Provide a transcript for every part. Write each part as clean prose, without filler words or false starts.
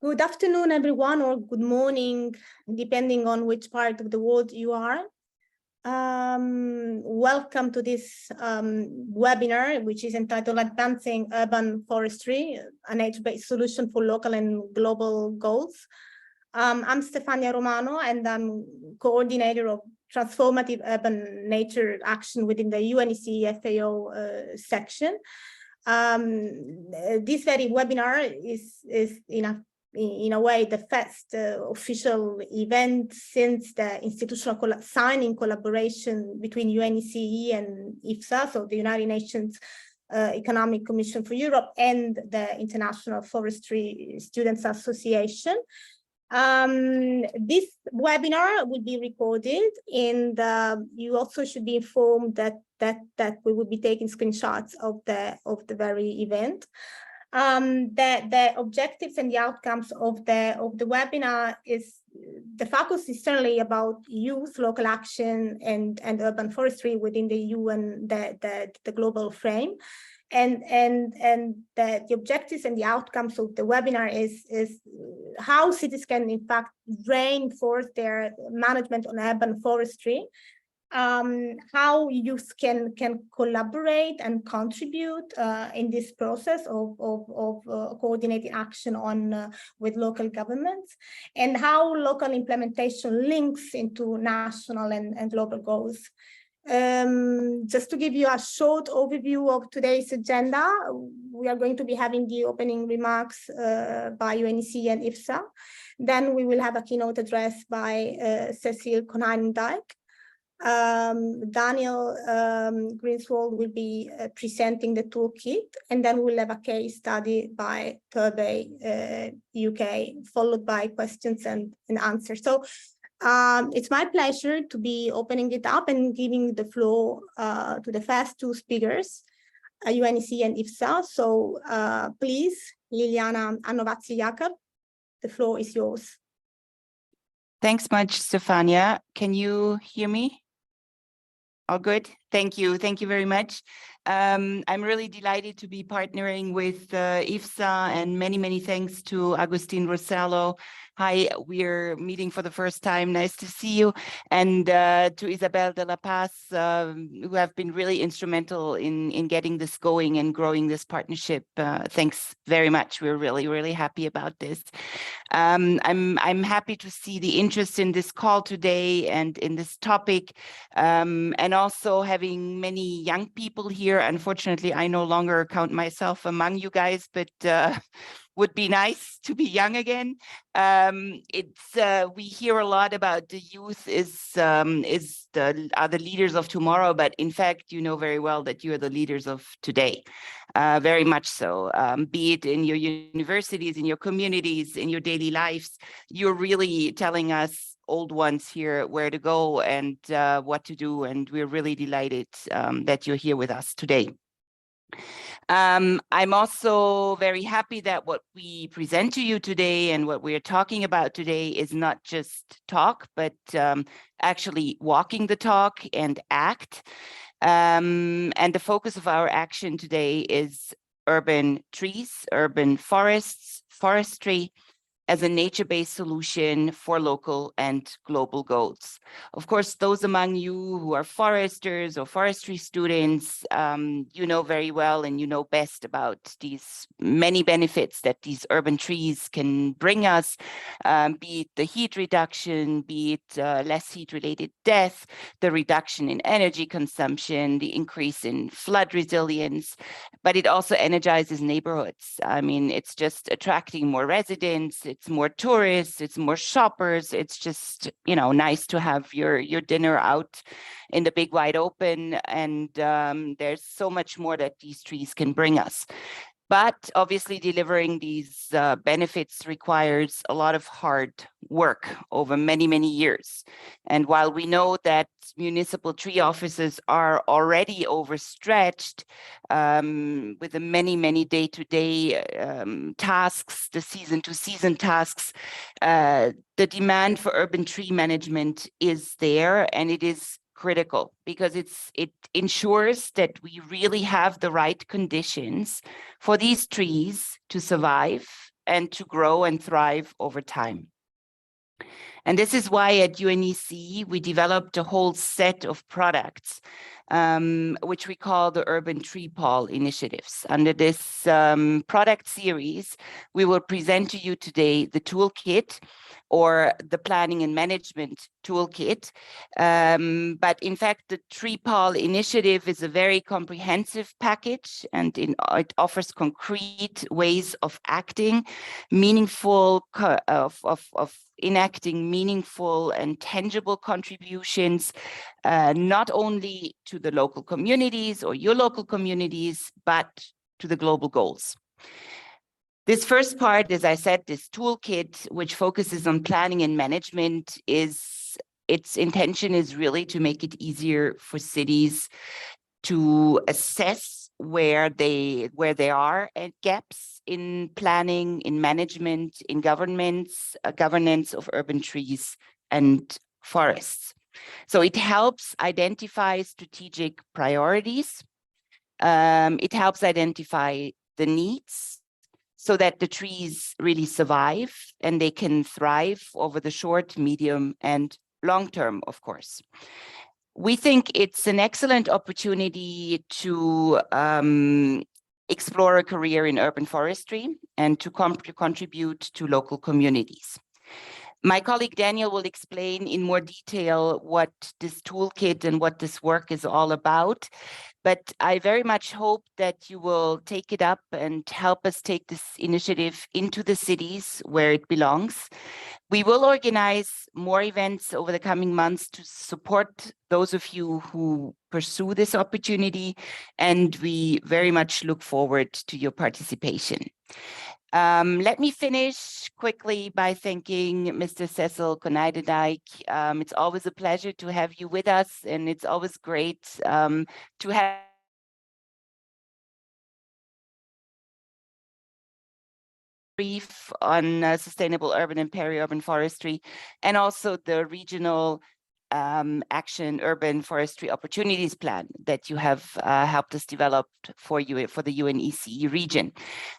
Good afternoon, everyone, or good morning, depending on which part of the world you are. Welcome to this webinar, which is entitled Advancing Urban Forestry, a nature-based solution for local and global goals. I'm Stefania Romano, and I'm coordinator of transformative urban nature action within the UNECE FAO section. This very webinar is in a way the first official event since the institutional signing collaboration between UNECE and IFSA, so the United Nations Economic Commission for Europe, and the International Forestry Students Association. This webinar will be recorded, and you also should be informed that we will be taking screenshots of the very event. The objectives and the outcomes of the webinar is, the focus is certainly about youth, local action, and urban forestry within the UN, the global frame. And the objectives and the outcomes of the webinar is how cities can in fact reinforce their management on urban forestry, how youth can collaborate and contribute in this process of coordinated action on with local governments, and how local implementation links into national and global goals. Just to give you a short overview of today's agenda, we are going to be having the opening remarks by UNECE and IFSA. Then we will have a keynote address by Cecile Konijn-Dijk. Daniel Greenswald will be presenting the toolkit, and then we'll have a case study by Turbe, UK, followed by questions and answers. So it's my pleasure to be opening it up and giving the floor to the first two speakers, UNECE and IFSA. So please, Liliana Annovazzi-Jacob, the floor is yours. Thanks much, Stefania. Can you hear me? All good. Thank you. Thank you very much. I'm really delighted to be partnering with IFSA, and many thanks to Agustin Rossello. Hi, we're meeting for the first time. Nice to see you. And to Isabel de la Paz, who have been really instrumental in getting this going and growing this partnership. Thanks very much. We're really happy about this. I'm happy to see the interest in this call today and in this topic, and also having many young people here. Unfortunately, I no longer count myself among you guys, but would be nice to be young again. We hear a lot about the youth are the leaders of tomorrow, but in fact, you know very well that you are the leaders of today, very much so. Be it in your universities, in your communities, in your daily lives, you're really telling us old ones here where to go and what to do, and we're really delighted that you're here with us today. I'm also very happy that what we present to you today and what we're talking about today is not just talk, but actually walking the talk and act. And the focus of our action today is urban trees, urban forests, forestry, as a nature-based solution for local and global goals. Of course, those among you who are foresters or forestry students, you know very well and you know best about these many benefits that these urban trees can bring us, be it the heat reduction, be it less heat-related death, the reduction in energy consumption, the increase in flood resilience, but it also energizes neighborhoods. I mean, it's just attracting more residents, it's more tourists, it's more shoppers. It's just, you know, nice to have your dinner out in the big wide open. And there's so much more that these trees can bring us. But obviously delivering these benefits requires a lot of hard work over many years. And while we know that municipal tree offices are already overstretched with the many day-to-day tasks, the season-to-season tasks, the demand for urban tree management is there, and it is critical because it ensures that we really have the right conditions for these trees to survive and to grow and thrive over time. And this is why at UNECE, we developed a whole set of products, which we call the Urban Tree Pole initiatives. Under this product series, we will present to you today the toolkit, or the planning and management toolkit. But in fact, the Tree Pole initiative is a very comprehensive package, and it offers concrete ways of acting, meaningful, of enacting meaningful and tangible contributions, not only to the local communities or your local communities, but to the global goals. This first part, as I said, this toolkit, which focuses on planning and management, its intention is really to make it easier for cities to assess where they are at gaps in planning, in management, in governance of urban trees and forests. So it helps identify strategic priorities. It helps identify the needs, so that the trees really survive and they can thrive over the short, medium, and long term, of course. We think it's an excellent opportunity to explore a career in urban forestry and to contribute to local communities. My colleague Daniel will explain in more detail what this toolkit and what this work is all about. But I very much hope that you will take it up and help us take this initiative into the cities where it belongs. We will organize more events over the coming months to support those of you who pursue this opportunity, and we very much look forward to your participation. Let me finish quickly by thanking Mr. Cecil Konaidendijk. It's always a pleasure to have you with us, and it's always great to have brief on sustainable urban and peri-urban forestry, and also the regional action urban forestry opportunities plan that you have helped us develop for the UNECE region.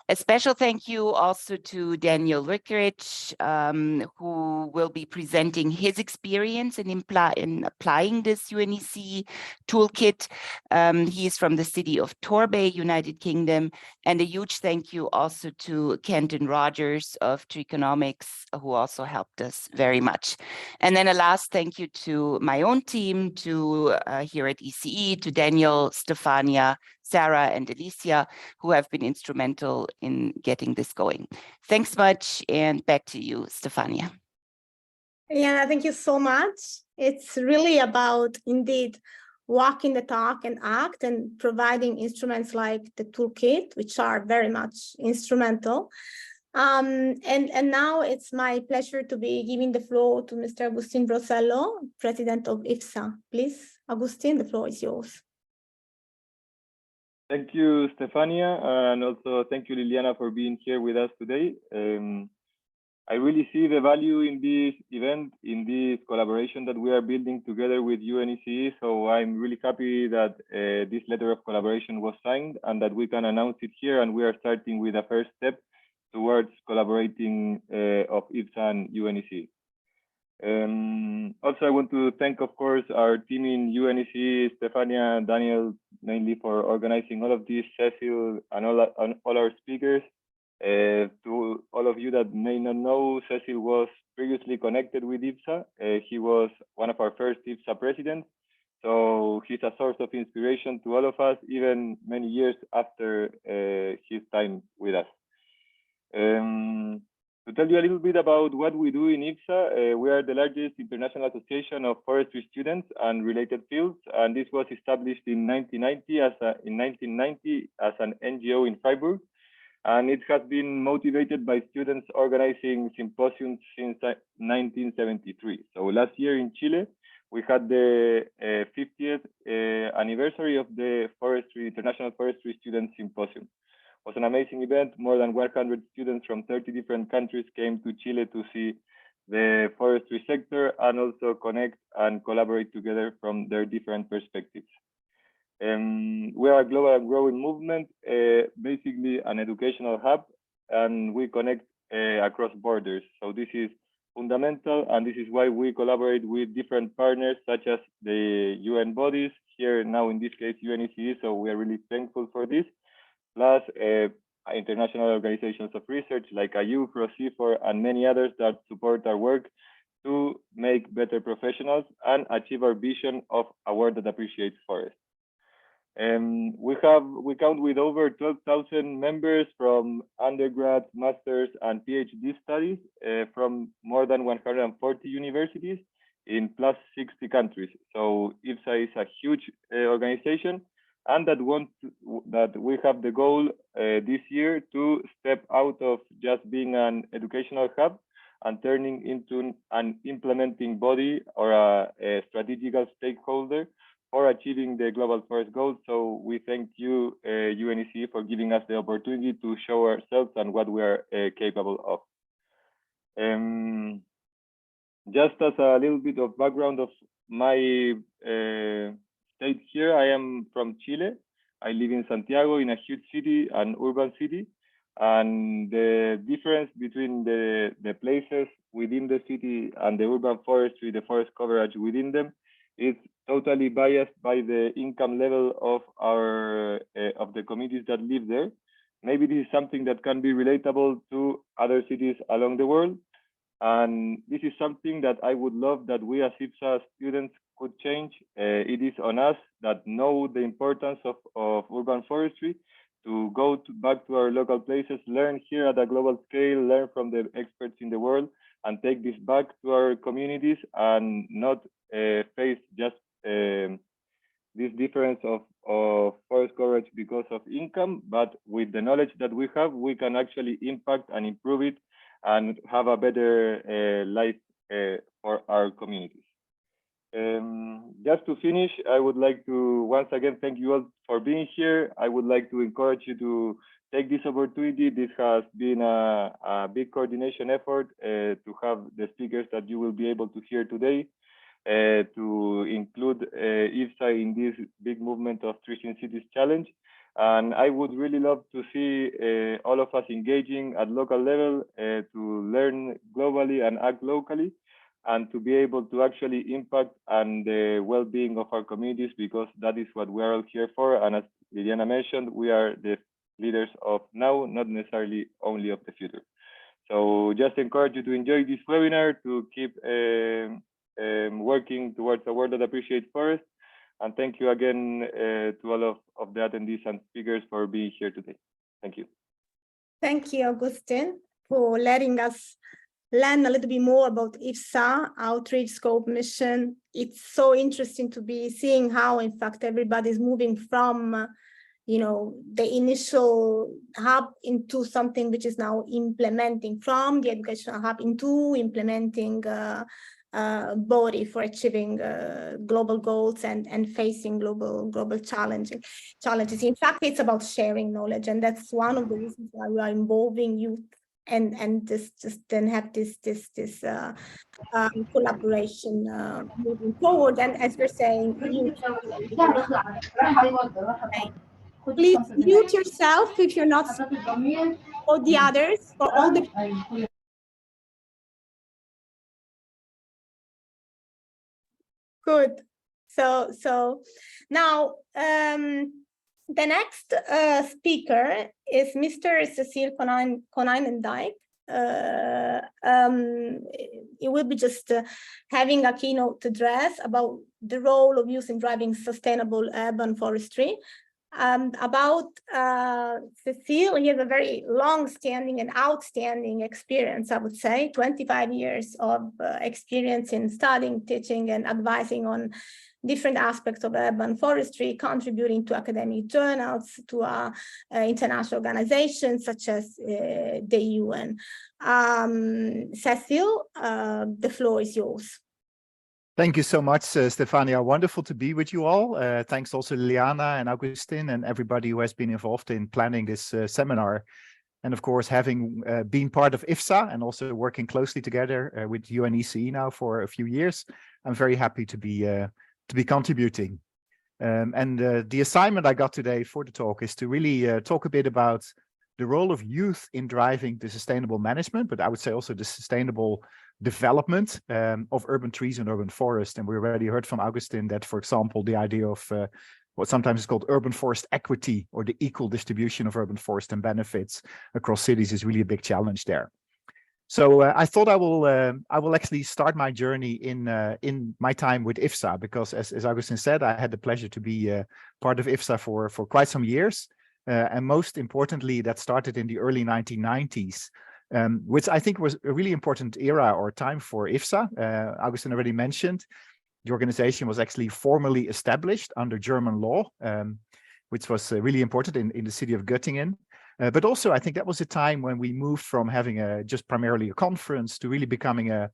A special thank you also to Daniel Rickerich, who will be presenting his experience in applying this UNECE toolkit. He is from the city of Torbay, United Kingdom, and a huge thank you also to Kenton Rogers of Treeconomics, who also helped us very much. And then a last thank you to my own team, to here at ECE, to Daniel, Stefania, Sarah, and Alicia, who have been instrumental in getting this going. Thanks much, and back to you, Stefania. Yeah, thank you so much. It's really about, indeed, walking the talk and act, and providing instruments like the toolkit, which are very much instrumental. And now it's my pleasure to be giving the floor to Mr. Agustin Brosello, President of IFSA. Please, Agustin, the floor is yours. Thank you, Stefania, and also thank you, Liliana, for being here with us today. I really see the value in this event, in this collaboration that we are building together with UNECE. So I'm really happy that this letter of collaboration was signed and that we can announce it here, and we are starting with a first step towards collaborating of IFSA and UNECE. Also, I want to thank, of course, our team in UNECE, Stefania and Daniel, mainly for organizing all of this, Cecil, and all our speakers. To all of you that may not know, Cecil was previously connected with IFSA. He was one of our first IFSA presidents. So he's a source of inspiration to all of us, even many years after his time with us. To tell you a little bit about what we do in IFSA, we are the largest international association of forestry students and related fields, and this was established in 1990 as an NGO in Freiburg, and it has been motivated by students organizing symposiums since 1973. So last year in Chile, we had the 50th anniversary of the International Forestry Students Symposium. It was an amazing event. More than 100 students from 30 different countries came to Chile to see the forestry sector and also connect and collaborate together from their different perspectives. We are a global and growing movement, basically an educational hub, and we connect across borders. So this is fundamental, and this is why we collaborate with different partners such as the UN bodies, here now in this case UNECE, so we are really thankful for this, plus international organizations of research like IUFRO, CIFOR, and many others that support our work to make better professionals and achieve our vision of a world that appreciates forests. We count with over 12,000 members from undergrad, masters, and PhD studies from more than 140 universities in plus 60 countries. So IFSA is a huge organization, and that we have the goal this year to step out of just being an educational hub and turning into an implementing body or a strategical stakeholder for achieving the global forest goals. So we thank you, UNECE, for giving us the opportunity to show ourselves and what we are capable of. Just as a little bit of background of my state here, I am from Chile. I live in Santiago, in a huge city, an urban city. And the difference between the places within the city and the urban forestry, the forest coverage within them, is totally biased by the income level of the communities that live there. Maybe this is something that can be relatable to other cities along the world. And this is something that I would love that we as IFSA students could change. It is on us that know the importance of urban forestry to go back to our local places, learn here at a global scale, learn from the experts in the world, and take this back to our communities and not face just this difference of forest coverage because of income, but with the knowledge that we have, we can actually impact and improve it and have a better life for our communities. Just to finish, I would like to once again thank you all for being here. I would like to encourage you to take this opportunity. This has been a big coordination effort to have the speakers that you will be able to hear today, to include IFSA in this big movement of Trees in Cities Challenge. And I would really love to see all of us engaging at local level to learn globally and act locally, and to be able to actually impact on the well-being of our communities, because that is what we are all here for. And as Liliana mentioned, we are the leaders of now, not necessarily only of the future. So just encourage you to enjoy this webinar, to keep working towards a world that appreciates forests. And thank you again to all of the attendees and speakers for being here today. Thank you. Thank you, Agustin, for letting us learn a little bit more about IFSA, outreach scope mission. It's so interesting to be seeing how, in fact, everybody's moving from, the initial hub into something which is now implementing, from the educational hub into implementing body for achieving global goals and facing global challenges. In fact, it's about sharing knowledge, and that's one of the reasons why we are involving youth and just then have this collaboration moving forward. And as we're saying, please mute yourself if you're not speaking, or the others, or all the. Good. So now the next speaker is Mr. Cecile Konijnendijk. It will be just having a keynote address about the role of youth in driving sustainable urban forestry. About Cecile, he has a very long-standing and outstanding experience, I would say, 25 years of experience in studying, teaching, and advising on different aspects of urban forestry, contributing to academic journals, to international organizations such as the UN. Cecile, the floor is yours. Thank you so much, Stefania. Wonderful to be with you all. Thanks also Liliana and Agustin and everybody who has been involved in planning this seminar. And of course, having been part of IFSA and also working closely together with UNECE now for a few years, I'm very happy to be contributing. And the assignment I got today for the talk is to really talk a bit about the role of youth in driving the sustainable management, but I would say also the sustainable development of urban trees and urban forest. And we already heard from Augustin that, for example, the idea of what sometimes is called urban forest equity, or the equal distribution of urban forest and benefits across cities, is really a big challenge there. So I thought I will actually start my journey in my time with IFSA, because as Augustin said, I had the pleasure to be part of IFSA for quite some years. And most importantly, that started in the early 1990s, which I think was a really important era or time for IFSA. Augustin already mentioned, the organization was actually formally established under German law, which was really important in the city of Göttingen. But also, I think that was a time when we moved from having just primarily a conference to really becoming a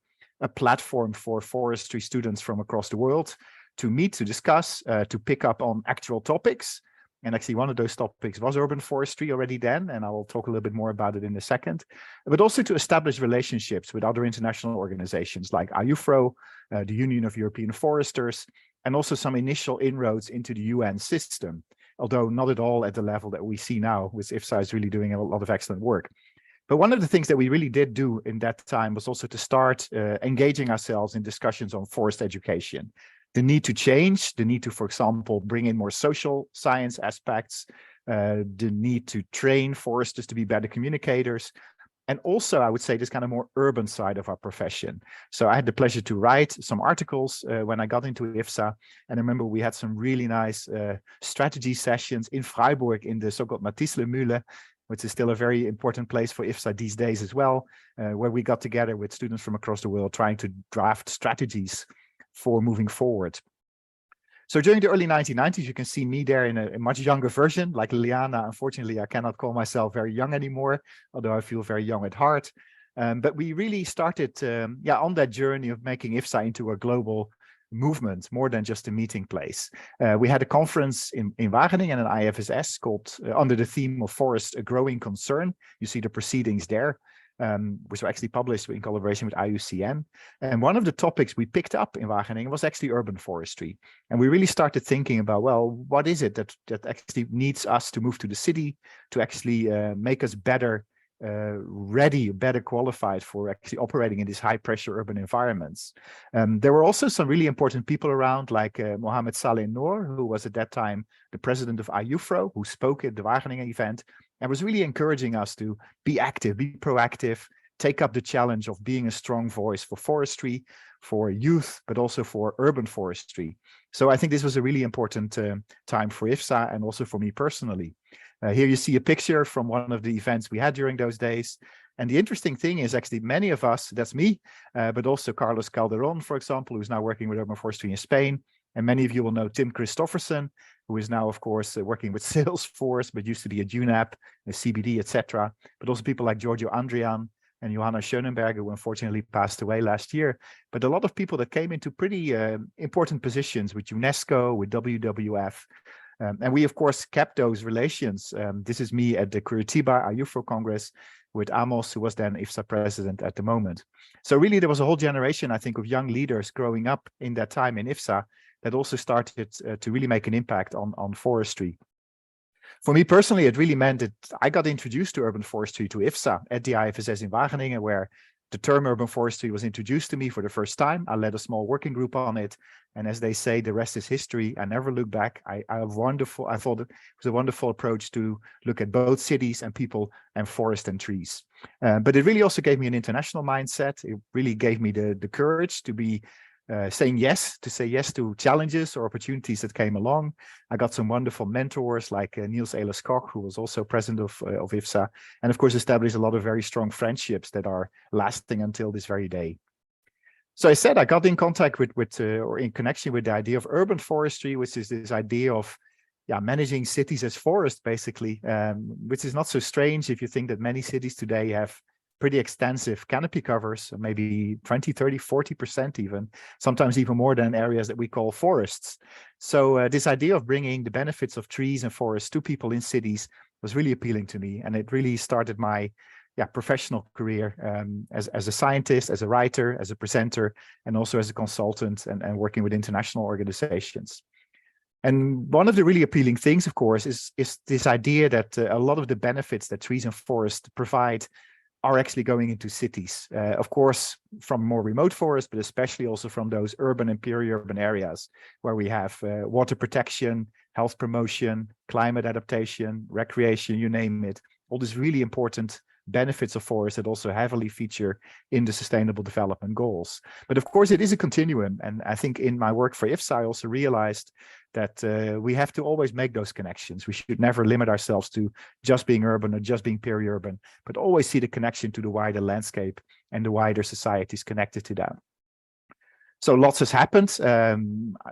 platform for forestry students from across the world to meet, to discuss, to pick up on actual topics. And actually, one of those topics was urban forestry already then, and I will talk a little bit more about it in a second. But also to establish relationships with other international organizations like IUFRO, the Union of European Foresters, and also some initial inroads into the UN system, although not at all at the level that we see now, which IFSA is really doing a lot of excellent work. But one of the things that we really did do in that time was also to start engaging ourselves in discussions on forest education. The need to change, the need to, for example, bring in more social science aspects, the need to train foresters to be better communicators, and also, I would say, this kind of more urban side of our profession. So I had the pleasure to write some articles when I got into IFSA. And I remember we had some really nice strategy sessions in Freiburg in the so-called Matislemühle, which is still a very important place for IFSA these days as well, where we got together with students from across the world trying to draft strategies for moving forward. So during the early 1990s, you can see me there in a much younger version, like Liliana. Unfortunately, I cannot call myself very young anymore, although I feel very young at heart. But we really started on that journey of making IFSA into a global movement, more than just a meeting place. We had a conference in Wageningen and IFSS called under the theme of Forest, a Growing Concern. You see the proceedings there. Which were actually published in collaboration with IUCN. And one of the topics we picked up in Wageningen was actually urban forestry. And we really started thinking about, well, what is it that actually needs us to move to the city to actually make us better ready, better qualified for actually operating in these high pressure urban environments. There were also some really important people around, like Mohammed Saleh Noor, who was at that time the president of IUFRO, who spoke at the Wageningen event, and was really encouraging us to be active, be proactive, take up the challenge of being a strong voice for forestry, for youth, but also for urban forestry. So I think this was a really important time for IFSA and also for me personally. Here you see a picture from one of the events we had during those days. And the interesting thing is actually many of us, that's me, but also Carlos Calderon, for example, who's now working with urban forestry in Spain. And many of you will know Tim Christofferson, who is now, of course, working with Salesforce, but used to be at UNEP, CBD, etc. But also people like Giorgio Andrian and Johanna Schönenberger, who unfortunately passed away last year. But a lot of people that came into pretty important positions with UNESCO, with WWF. And we, of course, kept those relations. This is me at the Curitiba IUFRO Congress with Amos, who was then IFSA president at the moment. So really, there was a whole generation, I think, of young leaders growing up in that time in IFSA that also started to really make an impact on forestry. For me personally, it really meant that I got introduced to urban forestry to IFSA at the IFSS in Wageningen, where the term urban forestry was introduced to me for the first time. I led a small working group on it. And as they say, the rest is history. I never look back. I thought it was a wonderful approach to look at both cities and people and forest and trees. But it really also gave me an international mindset. It really gave me the courage to be say yes to challenges or opportunities that came along. I got some wonderful mentors like Niels Ehlers Koch, who was also president of IFSA, and of course established a lot of very strong friendships that are lasting until this very day. So I said I got in contact with or in connection with the idea of urban forestry, which is this idea of managing cities as forest, basically, which is not so strange if you think that many cities today have pretty extensive canopy covers, maybe 20, 30, 40% even, sometimes even more than areas that we call forests. So this idea of bringing the benefits of trees and forests to people in cities was really appealing to me. And it really started my professional career as a scientist, as a writer, as a presenter, and also as a consultant and working with international organizations. And one of the really appealing things, of course, is this idea that a lot of the benefits that trees and forests provide are actually going into cities. Of course, from more remote forests, but especially also from those urban and peri-urban areas where we have water protection, health promotion, climate adaptation, recreation, you name it. All these really important benefits of forests that also heavily feature in the Sustainable Development Goals. But of course, it is a continuum. And I think in my work for IFSA, I also realized that we have to always make those connections. We should never limit ourselves to just being urban or just being peri-urban, but always see the connection to the wider landscape and the wider societies connected to that. So lots has happened.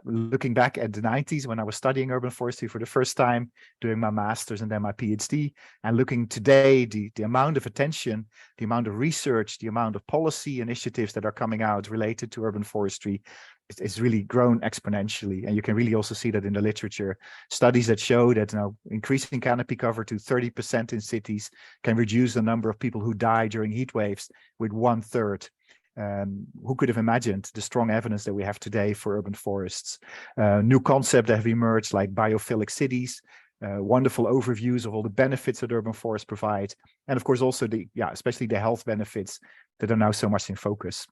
Looking back at the 90s when I was studying urban forestry for the first time, doing my master's and then my PhD, and looking today, the amount of attention, the amount of research, the amount of policy initiatives that are coming out related to urban forestry, it's really grown exponentially. And you can really also see that in the literature. Studies that show that now increasing canopy cover to 30% in cities can reduce the number of people who die during heat waves with 1/3. Who could have imagined the strong evidence that we have today for urban forests? New concepts that have emerged like biophilic cities, wonderful overviews of all the benefits that urban forests provide. And of course, also especially the health benefits that are now so much in focus.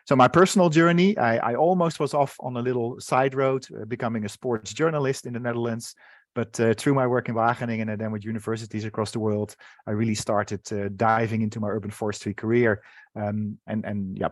So my personal journey, I almost was off on a little side road, becoming a sports journalist in the Netherlands. But through my work in Wageningen and then with universities across the world, I really started diving into my urban forestry career and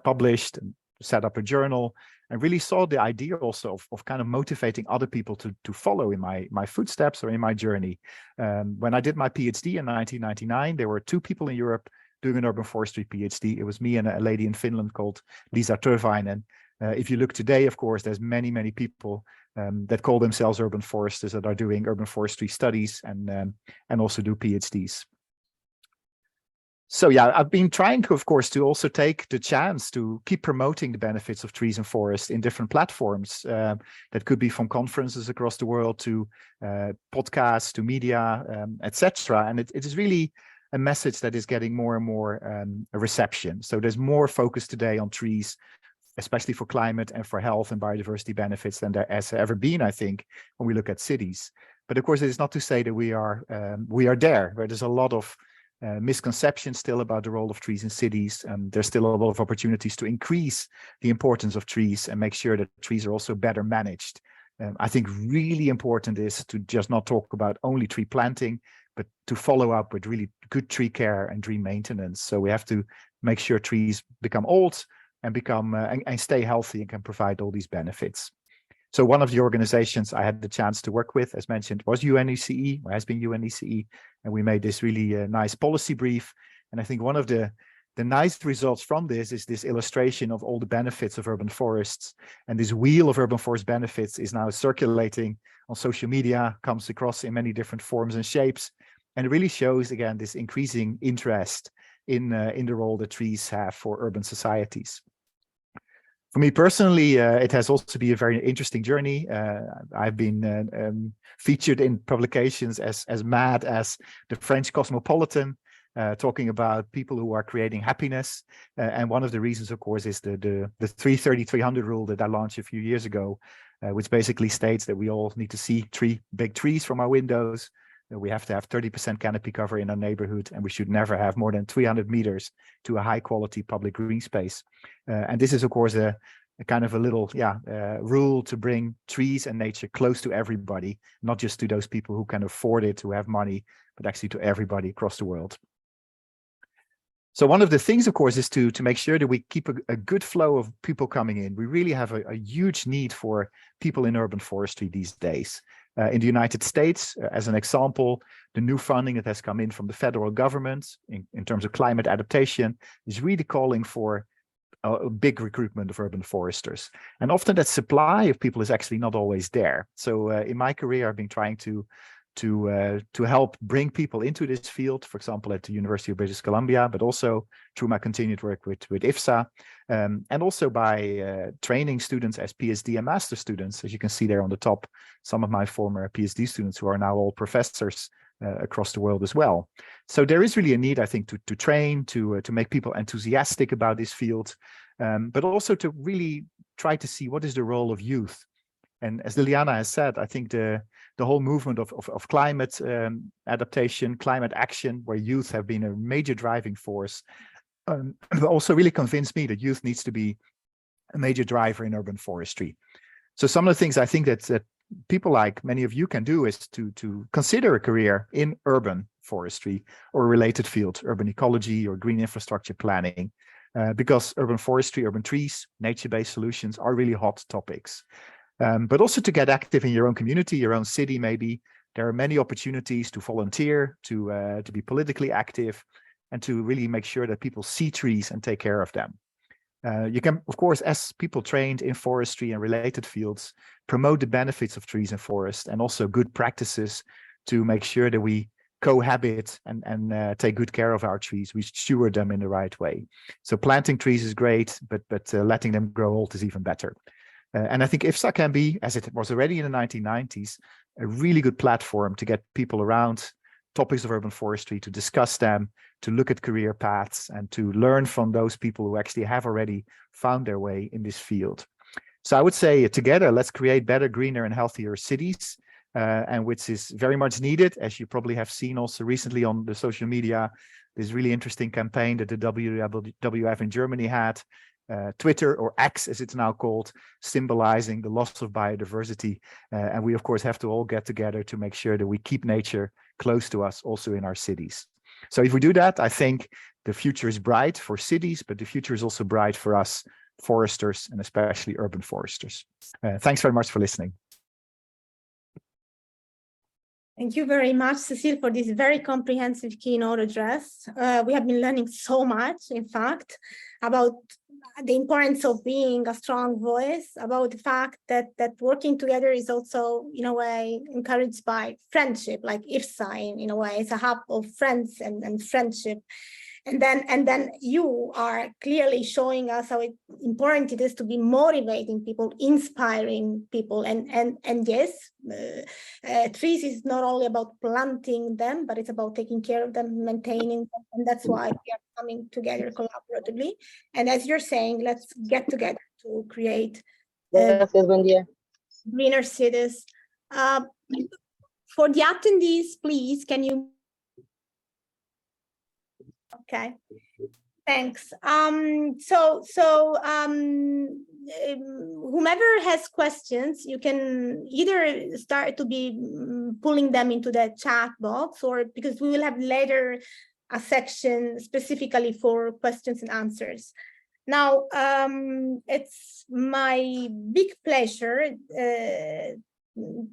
published and set up a journal and really saw the idea also of kind of motivating other people to follow in my footsteps or in my journey. When I did my PhD in 1999, there were 2 people in Europe doing an urban forestry PhD. It was me and a lady in Finland called Liisa Törväinen. If you look today, of course, there's many people that call themselves urban foresters that are doing urban forestry studies and also do PhDs. So yeah, I've been trying to, of course, to also take the chance to keep promoting the benefits of trees and forests in different platforms. That could be from conferences across the world to podcasts, to media, etc. And it is really a message that is getting more and more a reception. So there's more focus today on trees, especially for climate and for health and biodiversity benefits than there has ever been, I think, when we look at cities. But of course, it is not to say that we are there, where there's a lot of misconceptions still about the role of trees in cities. There's still a lot of opportunities to increase the importance of trees and make sure that trees are also better managed. I think really important is to just not talk about only tree planting, but to follow up with really good tree care and tree maintenance. So we have to make sure trees become old and become and stay healthy and can provide all these benefits. So one of the organizations I had the chance to work with, as mentioned, was UNECE, or has been UNECE, and we made this really nice policy brief. And I think one of the nice results from this is this illustration of all the benefits of urban forests. And this wheel of urban forest benefits is now circulating on social media, comes across in many different forms and shapes, and it really shows, again, this increasing interest in the role that trees have for urban societies. For me personally, it has also been a very interesting journey. I've been featured in publications as mad as the French Cosmopolitan, talking about people who are creating happiness. And one of the reasons, of course, is the 330-300 rule that I launched a few years ago, which basically states that we all need to see big trees from our windows. We have to have 30% canopy cover in our neighborhood, and we should never have more than 300 meters to a high quality public green space. And this is, of course, a kind of a little rule to bring trees and nature close to everybody, not just to those people who can afford it, who have money, but actually to everybody across the world. So one of the things, of course, is to make sure that we keep a good flow of people coming in. We really have a huge need for people in urban forestry these days. In the United States, as an example, the new funding that has come in from the federal government in terms of climate adaptation is really calling for a big recruitment of urban foresters. And often that supply of people is actually not always there. So in my career, I've been trying to help bring people into this field, for example, at the University of British Columbia, but also through my continued work with IFSA, and also by training students as PhD and master students. As you can see there on the top, some of my former PhD students who are now all professors across the world as well. So there is really a need, I think, to train, to make people enthusiastic about this field, but also to really try to see what is the role of youth. And as Liliana has said, I think the whole movement of climate adaptation, climate action, where youth have been a major driving force, also really convinced me that youth needs to be a major driver in urban forestry. So some of the things I think that people like many of you can do is to consider a career in urban forestry or a related field, urban ecology or green infrastructure planning, because urban forestry, urban trees, nature-based solutions are really hot topics. But also to get active in your own community, your own city, maybe. There are many opportunities to volunteer, to be politically active, and to really make sure that people see trees and take care of them. You can, of course, as people trained in forestry and related fields, promote the benefits of trees and forests, and also good practices to make sure that we cohabit and take good care of our trees. We steward them in the right way. So planting trees is great, but letting them grow old is even better. And I think IFSA can be, as it was already in the 1990s, a really good platform to get people around topics of urban forestry, to discuss them, to look at career paths, and to learn from those people who actually have already found their way in this field. So I would say together, let's create better, greener, and healthier cities, and which is very much needed, as you probably have seen also recently on the social media, this really interesting campaign that the WWF in Germany had, Twitter, or X as it's now called, symbolizing the loss of biodiversity. And we of course have to all get together to make sure that we keep nature close to us also in our cities. So if we do that, I think the future is bright for cities, but the future is also bright for us foresters, and especially urban foresters. Thanks very much for listening. Thank you very much, Cecile, for this very comprehensive keynote address. We have been learning so much, in fact, about the importance of being a strong voice, about the fact that working together is also, in a way, encouraged by friendship, like IFSA, in a way, it's a hub of friends and friendship. And then you are clearly showing us how important it is to be motivating people, inspiring people. And yes, trees is not only about planting them, but it's about taking care of them, maintaining them. And that's why we are coming together collaboratively. And as you're saying, let's get together to create greener cities. For the attendees, please, can you? Okay, thanks. Whomever has questions, you can either start to be pulling them into the chat box, or because we will have later a section specifically for questions and answers. Now, it's my big pleasure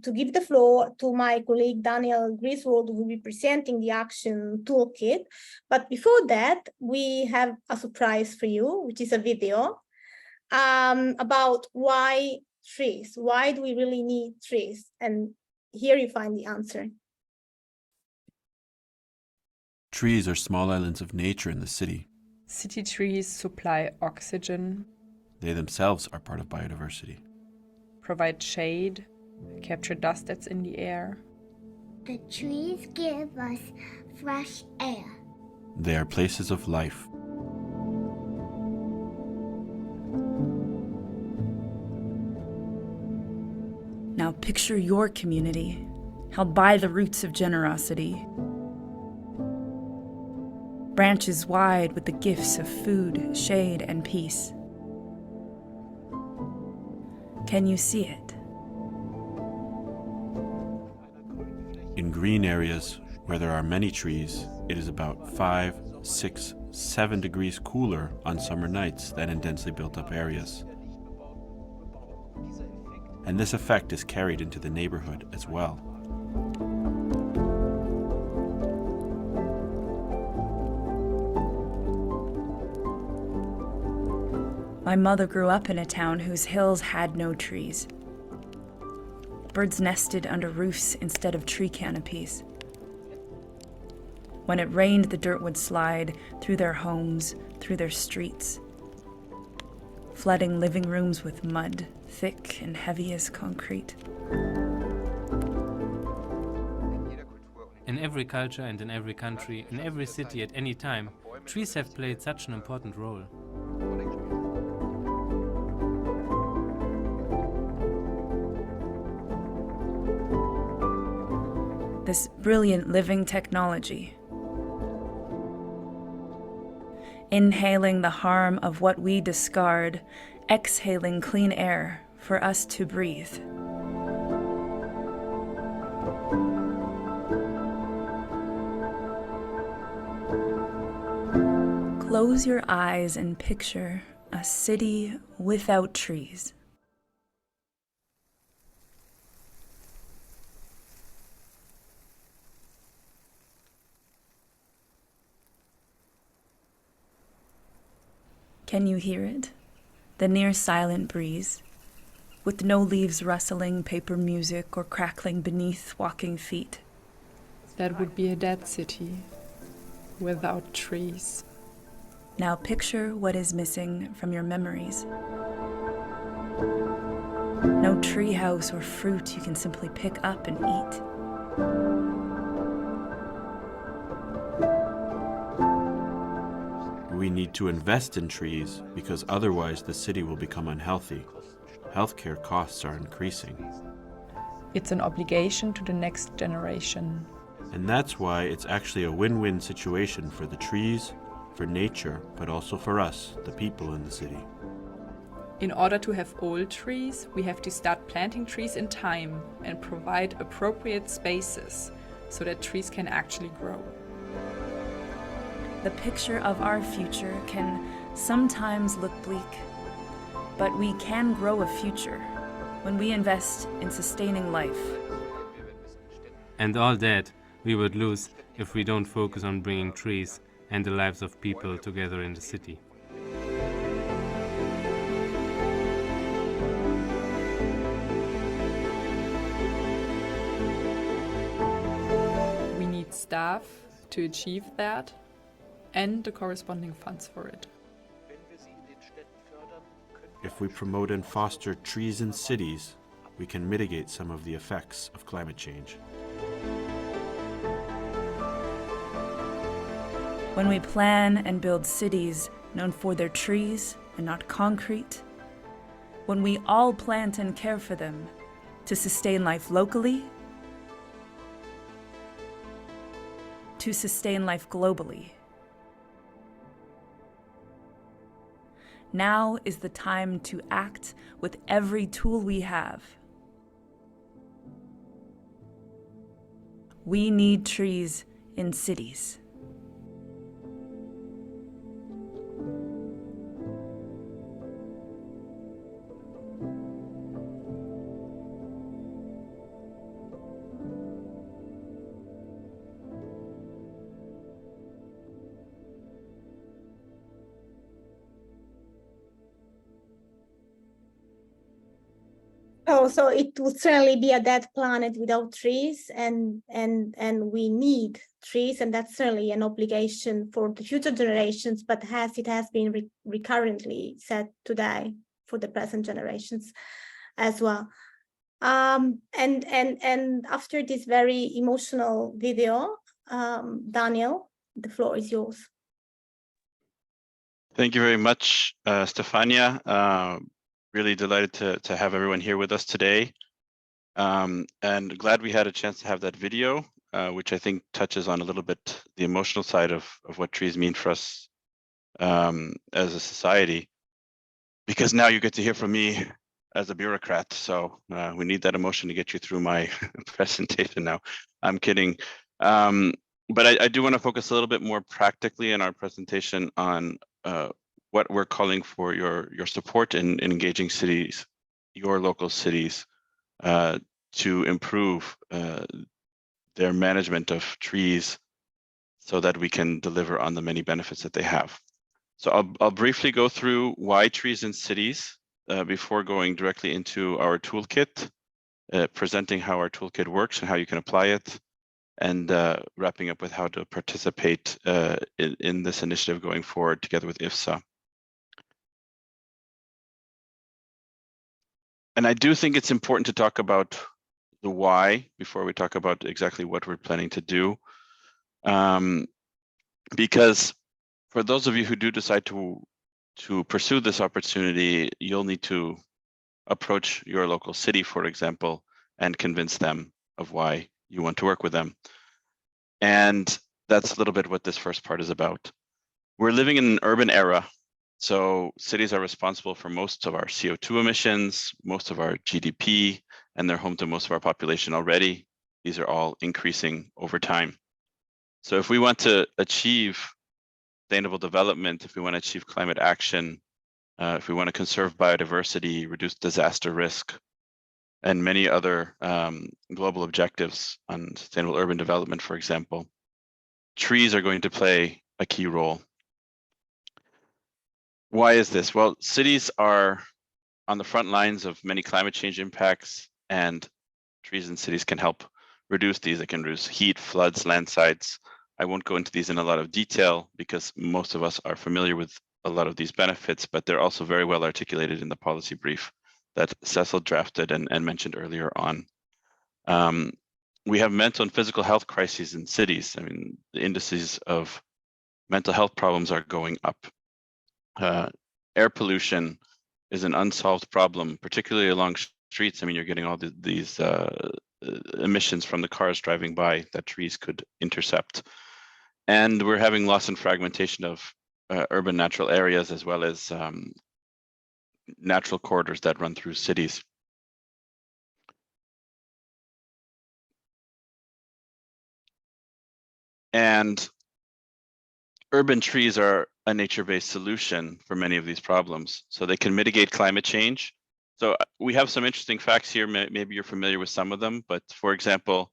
to give the floor to my colleague Daniel Griswold, who will be presenting the action toolkit. But before that, we have a surprise for you, which is a video about why trees. Why do we really need trees? And here you find the answer. Trees are small islands of nature in the city. City trees supply oxygen. They themselves are part of biodiversity. Provide shade. Capture dust that's in the air. The trees give us fresh air. They are places of life. Now picture your community, held by the roots of generosity. Branches wide with the gifts of food, shade, and peace. Can you see it? In green areas where there are many trees, it is about 5, 6, 7 degrees cooler on summer nights than in densely built up areas. And this effect is carried into the neighborhood as well. My mother grew up in a town whose hills had no trees. Birds nested under roofs instead of tree canopies. When it rained, the dirt would slide through their homes, through their streets, flooding living rooms with mud, thick and heavy as concrete. In every culture and in every country, in every city at any time, trees have played such an important role. this brilliant living technology. Inhaling the harm of what we discard, exhaling clean air for us to breathe. Close your eyes and picture a city without trees. Can you hear it? The near silent breeze, with no leaves rustling, paper music, or crackling beneath walking feet. That would be a dead city without trees. Now picture what is missing from your memories. No treehouse or fruit you can simply pick up and eat. We need to invest in trees because otherwise the city will become unhealthy. Healthcare costs are increasing. It's an obligation to the next generation. And that's why it's actually a win-win situation for the trees, for nature, but also for us, the people in the city. In order to have old trees, we have to start planting trees in time and provide appropriate spaces so that trees can actually grow. The picture of our future can sometimes look bleak, but we can grow a future when we invest in sustaining life. And all that we would lose if we don't focus on bringing trees and the lives of people together in the city. We need staff to achieve that and the corresponding funds for it. If we promote and foster trees in cities, we can mitigate some of the effects of climate change. When we plan and build cities known for their trees and not concrete, when we all plant and care for them to sustain life locally, to sustain life globally. Now is the time to act with every tool we have. We need trees in cities. Oh, so it would certainly be a dead planet without trees, and we need trees, and that's certainly an obligation for the future generations, but it has been recurrently said today for the present generations as well. And after this very emotional video, Daniel, the floor is yours. Thank you very much, Stefania. Really delighted to have everyone here with us today. And glad we had a chance to have that video, which I think touches on a little bit the emotional side of what trees mean for us as a society. Because now you get to hear from me as a bureaucrat. So we need that emotion to get you through my presentation now. I'm kidding. But I do want to focus a little bit more practically in our presentation on what we're calling for your support in engaging cities, your local cities, to improve their management of trees so that we can deliver on the many benefits that they have. So I'll briefly go through why trees in cities before going directly into our toolkit, presenting how our toolkit works and how you can apply it, and wrapping up with how to participate in this initiative going forward together with IFSA. And I do think it's important to talk about the why before we talk about exactly what we're planning to do. Because for those of you who do decide to pursue this opportunity, you'll need to approach your local city, for example, and convince them of why you want to work with them. And that's a little bit what this first part is about. We're living in an urban era. So cities are responsible for most of our CO2 emissions, most of our GDP, and they're home to most of our population already. These are all increasing over time. So if we want to achieve sustainable development, if we want to achieve climate action, if we want to conserve biodiversity, reduce disaster risk, and many other global objectives on sustainable urban development, for example, trees are going to play a key role. Why is this? Well, cities are on the front lines of many climate change impacts, and trees in cities can help reduce these. They can reduce heat, floods, landslides. I won't go into these in a lot of detail because most of us are familiar with a lot of these benefits, but they're also very well articulated in the policy brief that Cecil drafted and mentioned earlier on. We have mental and physical health crises in cities. I mean, the indices of mental health problems are going up. Air pollution is an unsolved problem, particularly along streets. I mean, you're getting all these emissions from the cars driving by that trees could intercept. And we're having loss and fragmentation of urban natural areas, as well as natural corridors that run through cities. And urban trees are a nature-based solution for many of these problems. So they can mitigate climate change. So we have some interesting facts here. Maybe you're familiar with some of them, but for example,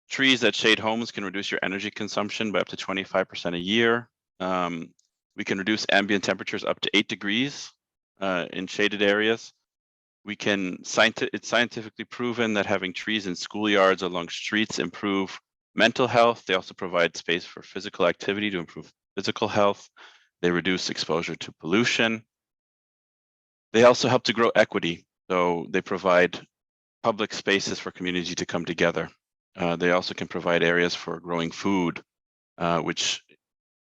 trees that shade homes can reduce your energy consumption by up to 25% a year. We can reduce ambient temperatures up to 8 degrees in shaded areas. It's scientifically proven that having trees in schoolyards along streets improve mental health. They also provide space for physical activity to improve physical health. They reduce exposure to pollution. They also help to grow equity. So they provide public spaces for community to come together. They also can provide areas for growing food, which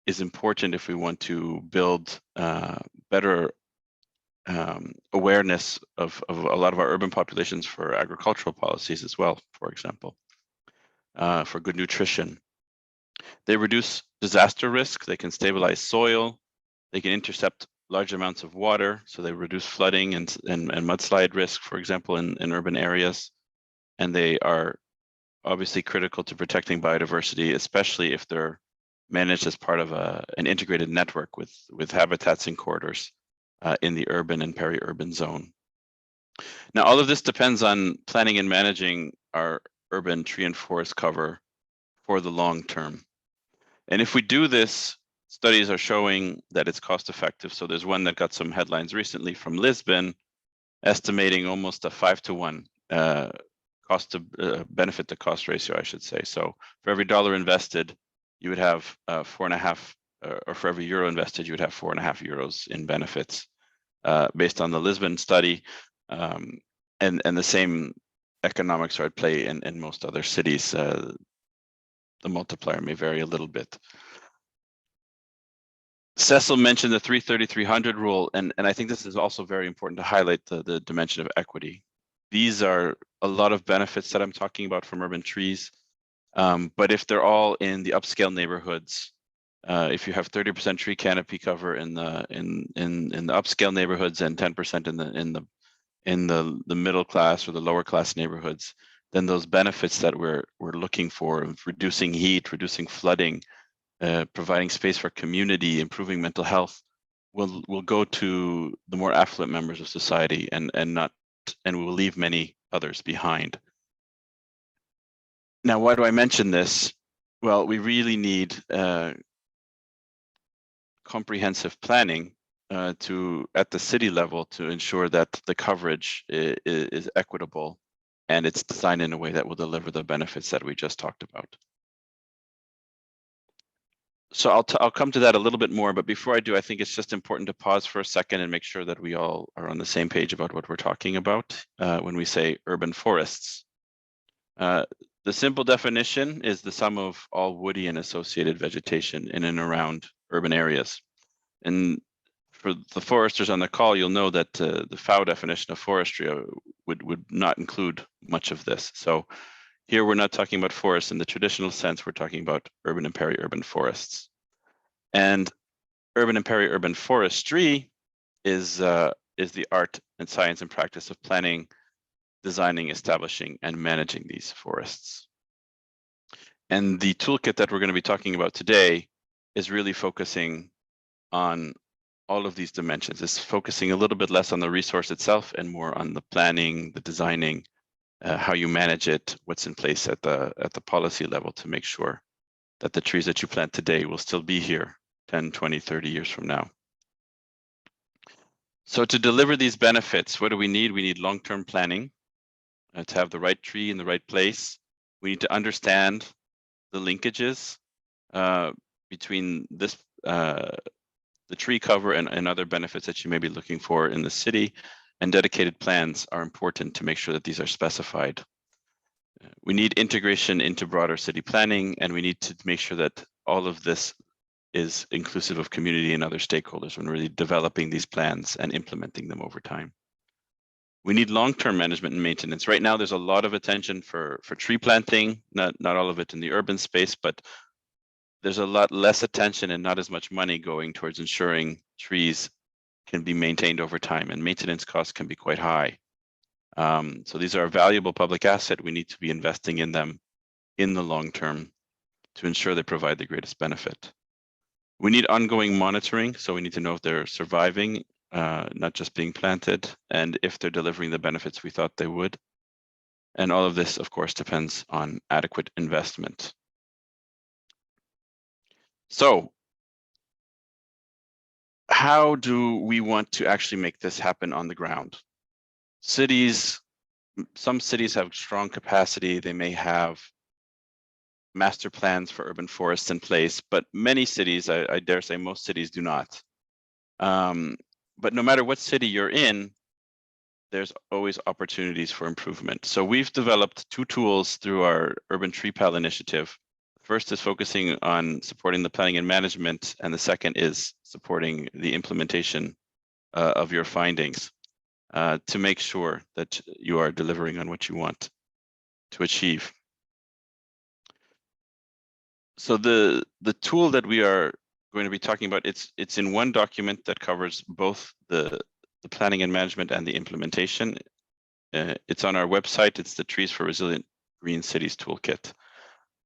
is important if we want to build better awareness of a lot of our urban populations for agricultural policies as well, for example, for good nutrition. They reduce disaster risk. They can stabilize soil. They can intercept large amounts of water, so they reduce flooding and mudslide risk, for example, in urban areas. And they are obviously critical to protecting biodiversity, especially if they're managed as part of an integrated network with habitats and corridors in the urban and peri-urban zone. Now, all of this depends on planning and managing our urban tree and forest cover for the long term. And if we do this, studies are showing that it's cost effective. So there's one that got some headlines recently from Lisbon, estimating almost a 5-to-1 cost to benefit to cost ratio, I should say. So for every dollar invested, you would have 4.5, or for every euro invested, you would have 4.5 euros in benefits based on the Lisbon study. And the same economics are at play in most other cities. The multiplier may vary a little bit. Cecil mentioned the 330-300 rule, and I think this is also very important to highlight the dimension of equity. These are a lot of benefits that I'm talking about from urban trees, but if they're all in the upscale neighborhoods, if you have 30% tree canopy cover in the upscale neighborhoods and 10% in the middle class or the lower class neighborhoods, then those benefits that we're looking for of reducing heat, reducing flooding, providing space for community, improving mental health, will go to the more affluent members of society and we will leave many others behind. Now, why do I mention this? Well, we really need comprehensive planning at the city level to ensure that the coverage is equitable and it's designed in a way that will deliver the benefits that we just talked about. So I'll come to that a little bit more, but before I do, I think it's just important to pause for a second and make sure that we all are on the same page about what we're talking about when we say urban forests. The simple definition is the sum of all woody and associated vegetation in and around urban areas. And for the foresters on the call, you'll know that the FAO definition of forestry would not include much of this. So Here, we're not talking about forests in the traditional sense, we're talking about urban and peri-urban forests. And urban and peri-urban forestry is the art and science and practice of planning, designing, establishing, and managing these forests. And the toolkit that we're going to be talking about today is really focusing on all of these dimensions. It's focusing a little bit less on the resource itself and more on the planning, the designing, how you manage it, what's in place at the policy level to make sure that the trees that you plant today will still be here 10, 20, 30 years from now. So to deliver these benefits, what do we need? We need long-term planning to have the right tree in the right place. We need to understand the linkages between this, the tree cover and other benefits that you may be looking for in the city, and dedicated plans are important to make sure that these are specified. We need integration into broader city planning, and we need to make sure that all of this is inclusive of community and other stakeholders when really developing these plans and implementing them over time. We need long-term management and maintenance. Right now, there's a lot of attention for tree planting, not all of it in the urban space, but there's a lot less attention and not as much money going towards ensuring trees can be maintained over time, and maintenance costs can be quite high. So these are a valuable public asset. We need to be investing in them in the long term to ensure they provide the greatest benefit. We need ongoing monitoring, so we need to know if they're surviving, not just being planted, and if they're delivering the benefits we thought they would. And all of this, of course, depends on adequate investment. So how do we want to actually make this happen on the ground? Cities, some cities have strong capacity. They may have master plans for urban forests in place, but many cities, I dare say most cities do not. But no matter what city you're in, there's always opportunities for improvement. So we've developed two tools through our Urban Tree Pal initiative. First is focusing on supporting the planning and management, and the second is supporting the implementation of your findings to make sure that you are delivering on what you want to achieve. So the tool that we are going to be talking about, it's in one document that covers both the planning and management and the implementation. It's on our website. It's the Trees for Resilient Green Cities Toolkit.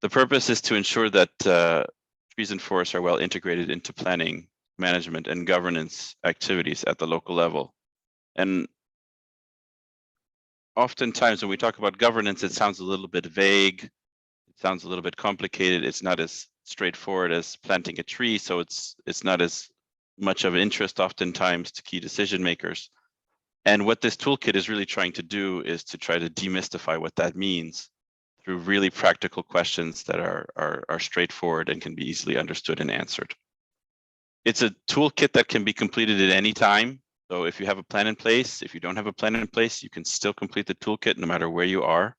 The purpose is to ensure that trees and forests are well integrated into planning, management, and governance activities at the local level. And oftentimes when we talk about governance, it sounds a little bit vague. It sounds a little bit complicated. It's not as straightforward as planting a tree, so it's not as much of interest oftentimes to key decision makers. And what this toolkit is really trying to do is to try to demystify what that means through really practical questions that are straightforward and can be easily understood and answered. It's a toolkit that can be completed at any time. So if you have a plan in place, if you don't have a plan in place, you can still complete the toolkit no matter where you are.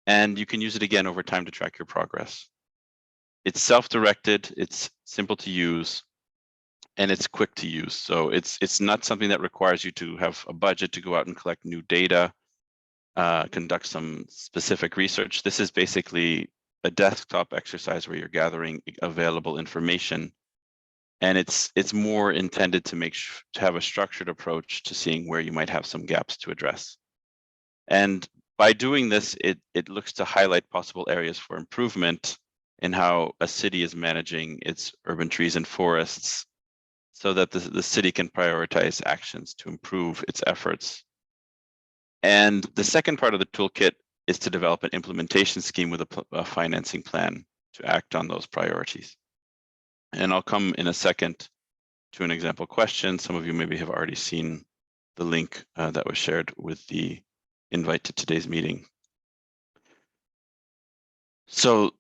And you can use it again over time to track your progress. It's self-directed, it's simple to use, and it's quick to use. So it's not something that requires you to have a budget to go out and collect new data, conduct some specific research. This is basically a desktop exercise where you're gathering available information, and it's more intended to to have a structured approach to seeing where you might have some gaps to address. And by doing this, it looks to highlight possible areas for improvement in how a city is managing its urban trees and forests, so that the city can prioritize actions to improve its efforts. And the second part of the toolkit is to develop an implementation scheme with a financing plan to act on those priorities. And I'll come in a second to an example question. Some of you maybe have already seen the link that was shared with the invite to today's meeting. So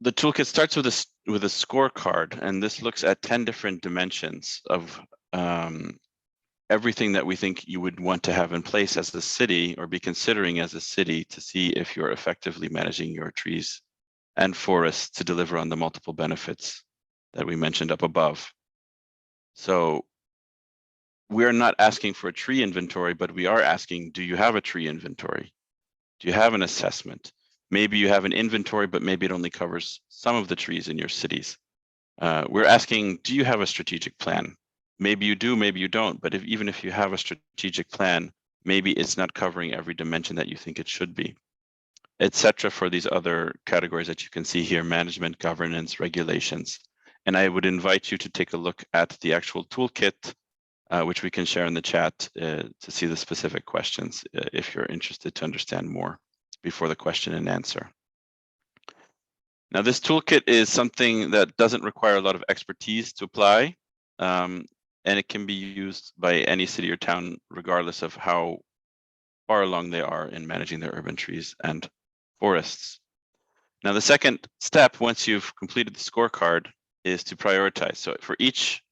the toolkit starts with a scorecard, and this looks at 10 different dimensions of everything that we think you would want to have in place as a city or be considering as a city to see if you're effectively managing your trees and forests to deliver on the multiple benefits that we mentioned up above. So we're not asking for a tree inventory, but we are asking, do you have a tree inventory? Do you have an assessment? Maybe you have an inventory, but maybe it only covers some of the trees in your cities. We're asking, do you have a strategic plan? Maybe you do, maybe you don't, but even if you have a strategic plan, maybe it's not covering every dimension that you think it should be, etc. for these other categories that you can see here: management, governance, regulations. And I would invite you to take a look at the actual toolkit, which we can share in the chat to see the specific questions if you're interested to understand more before the question and answer. Now, this toolkit is something that doesn't require a lot of expertise to apply, and it can be used by any city or town, regardless of how far along they are in managing their urban trees and forests. Now, the second step, once you've completed the scorecard, is to prioritize. So for each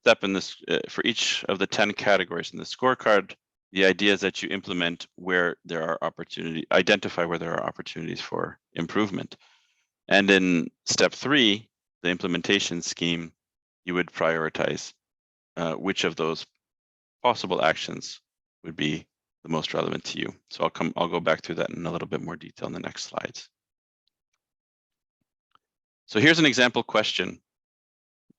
step in this, for each of the 10 categories in the scorecard, the idea is that you implement where there are opportunities, identify where there are opportunities for improvement. And in step 3, the implementation scheme, you would prioritize which of those possible actions would be the most relevant to you. So I'll go back through that in a little bit more detail in the next slides. So here's an example question.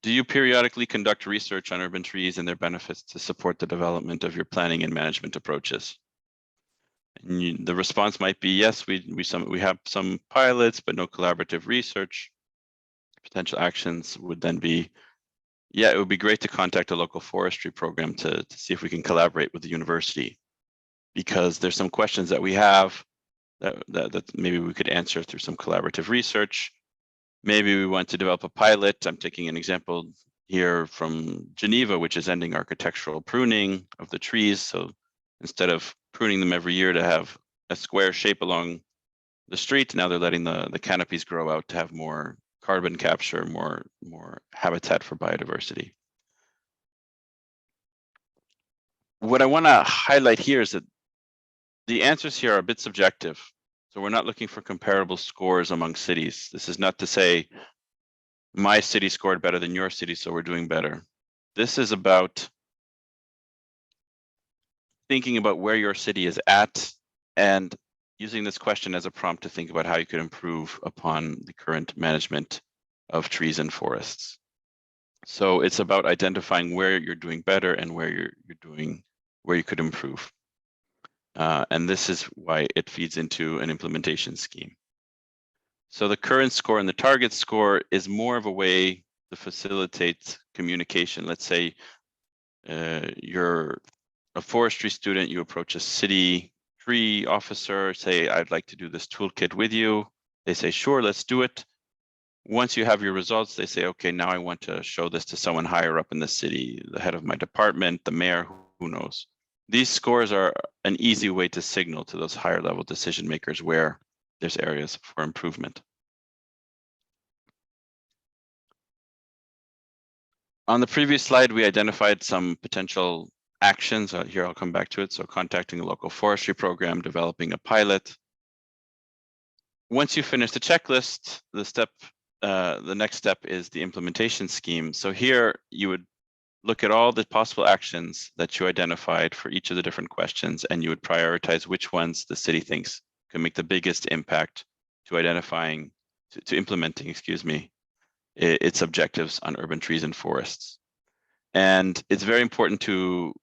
Do you periodically conduct research on urban trees and their benefits to support the development of your planning and management approaches? And the response might be yes, we have some pilots, but no collaborative research. Potential actions would then be, yeah, it would be great to contact a local forestry program to see if we can collaborate with the university, because there's some questions that we have that maybe we could answer through some collaborative research. Maybe we want to develop a pilot. I'm taking an example here from Geneva, which is ending architectural pruning of the trees. So instead of pruning them every year to have a square shape along the street, now they're letting the canopies grow out to have more carbon capture, more habitat for biodiversity. What I want to highlight here is that the answers here are a bit subjective. So we're not looking for comparable scores among cities. This is not to say my city scored better than your city, so we're doing better. This is about thinking about where your city is at and using this question as a prompt to think about how you could improve upon the current management of trees and forests. So it's about identifying where you're doing better and where you could improve. And this is why it feeds into an implementation scheme. So the current score and the target score is more of a way to facilitate communication. Let's say you're a forestry student, you approach a city tree officer, say, I'd like to do this toolkit with you. They say, sure, let's do it. Once you have your results, they say, okay, now I want to show this to someone higher up in the city, the head of my department, the mayor, who knows. These scores are an easy way to signal to those higher level decision makers where there's areas for improvement. On the previous slide, we identified some potential actions. Here, I'll come back to it. So contacting a local forestry program, developing a pilot. Once you finish the checklist, the next step is the implementation scheme. So here you would look at all the possible actions that you identified for each of the different questions, and you would prioritize which ones the city thinks can make the biggest impact to implementing, its objectives on urban trees and forests. And it's very important to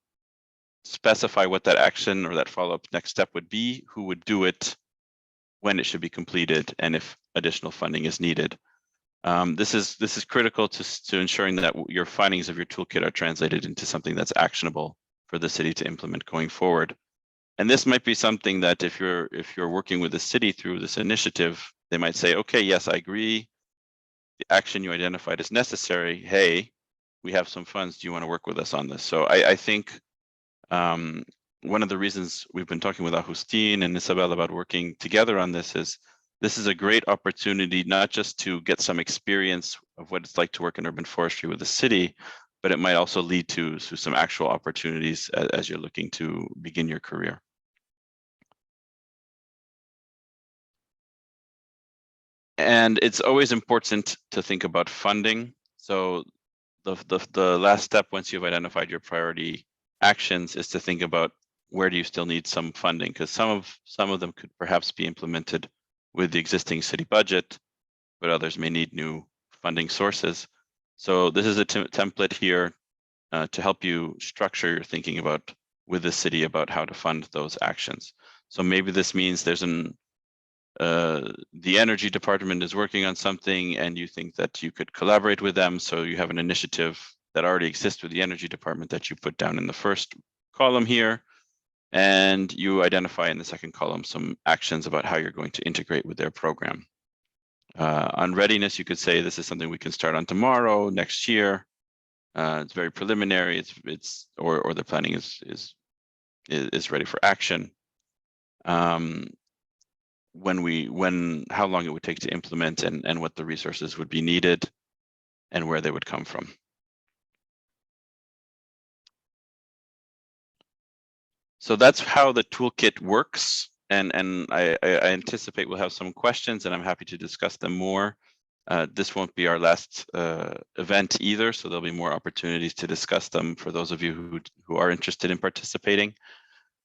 specify what that action or that follow-up next step would be, who would do it, when it should be completed, and if additional funding is needed. This is critical to ensuring that your findings of your toolkit are translated into something that's actionable for the city to implement going forward. And this might be something that if you're working with the city through this initiative, they might say, okay, yes, I agree. The action you identified is necessary. Hey, we have some funds. Do you want to work with us on this? So I think one of the reasons we've been talking with Agustin and Isabel about working together on this is a great opportunity, not just to get some experience of what it's like to work in urban forestry with the city, but it might also lead to some actual opportunities as you're looking to begin your career. And it's always important to think about funding. So the last step, once you've identified your priority actions, is to think about where do you still need some funding, because some of them could perhaps be implemented with the existing city budget, but others may need new funding sources. So this is a template here to help you structure your thinking about with the city about how to fund those actions. So maybe this means there's the energy department is working on something and you think that you could collaborate with them. So you have an initiative that already exists with the energy department that you put down in the first column here. And you identify in the second column some actions about how you're going to integrate with their program. On readiness, you could say this is something we can start on tomorrow, next year. It's very preliminary. Or the planning is ready for action. How long it would take to implement and what the resources would be needed and where they would come from. So that's how the toolkit works. And I anticipate we'll have some questions and I'm happy to discuss them more. This won't be our last event either, so there'll be more opportunities to discuss them for those of you who are interested in participating.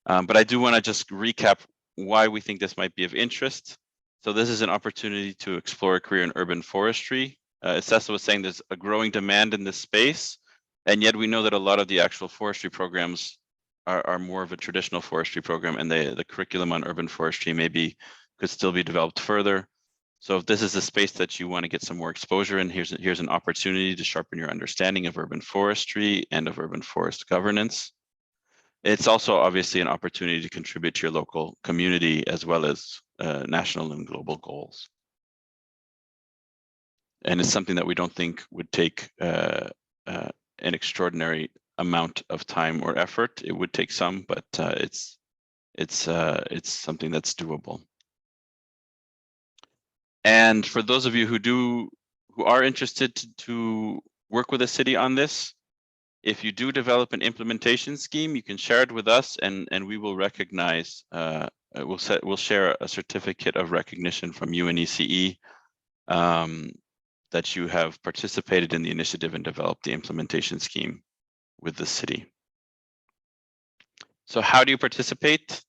But I do want to just recap why we think this might be of interest. So this is an opportunity to explore a career in urban forestry. As Cecil was saying, there's a growing demand in this space, and yet we know that a lot of the actual forestry programs are more of a traditional forestry program, and the curriculum on urban forestry maybe could still be developed further. So if this is a space that you want to get some more exposure in, here's an opportunity to sharpen your understanding of urban forestry and of urban forest governance. It's also obviously an opportunity to contribute to your local community as well as national and global goals. And it's something that we don't think would take an extraordinary amount of time or effort. It would take some, but it's something that's doable. And for those of you who are interested to work with the city on this, if you do develop an implementation scheme, you can share it with us, and we will recognize. We'll share a certificate of recognition from UNECE that you have participated in the initiative and developed the implementation scheme with the city. So how do you participate?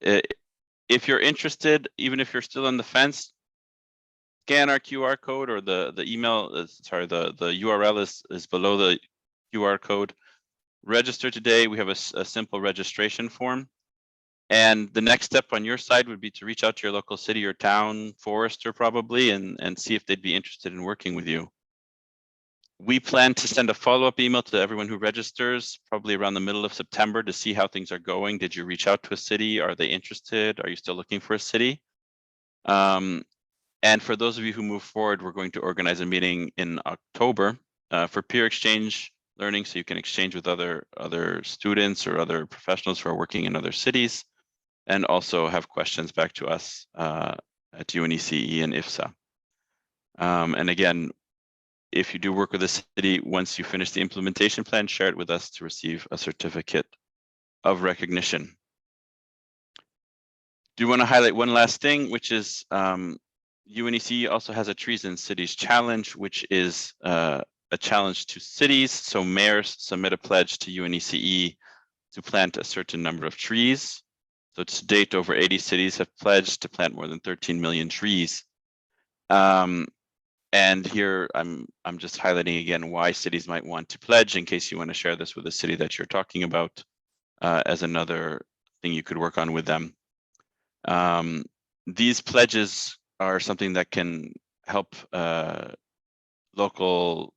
If you're interested, even if you're still on the fence, scan our QR code or the email. The URL is below the QR code. Register today. We have a simple registration form. And the next step on your side would be to reach out to your local city or town forester probably and see if they'd be interested in working with you. We plan to send a follow-up email to everyone who registers probably around the middle of September to see how things are going. Did you reach out to a city? Are they interested? Are you still looking for a city? And for those of you who move forward, we're going to organize a meeting in October for peer exchange learning, so you can exchange with other students or other professionals who are working in other cities, and also have questions back to us at UNECE and IFSA. And again, if you do work with the city, once you finish the implementation plan, share it with us to receive a certificate of recognition. Do want to highlight one last thing, which is UNECE also has a Trees in Cities Challenge, which is a challenge to cities. So mayors submit a pledge to UNECE to plant a certain number of trees. So to date, over 80 cities have pledged to plant more than 13 million trees. And here I'm just highlighting again why cities might want to pledge, in case you want to share this with a city that you're talking about as another thing you could work on with them. These pledges are something that can help local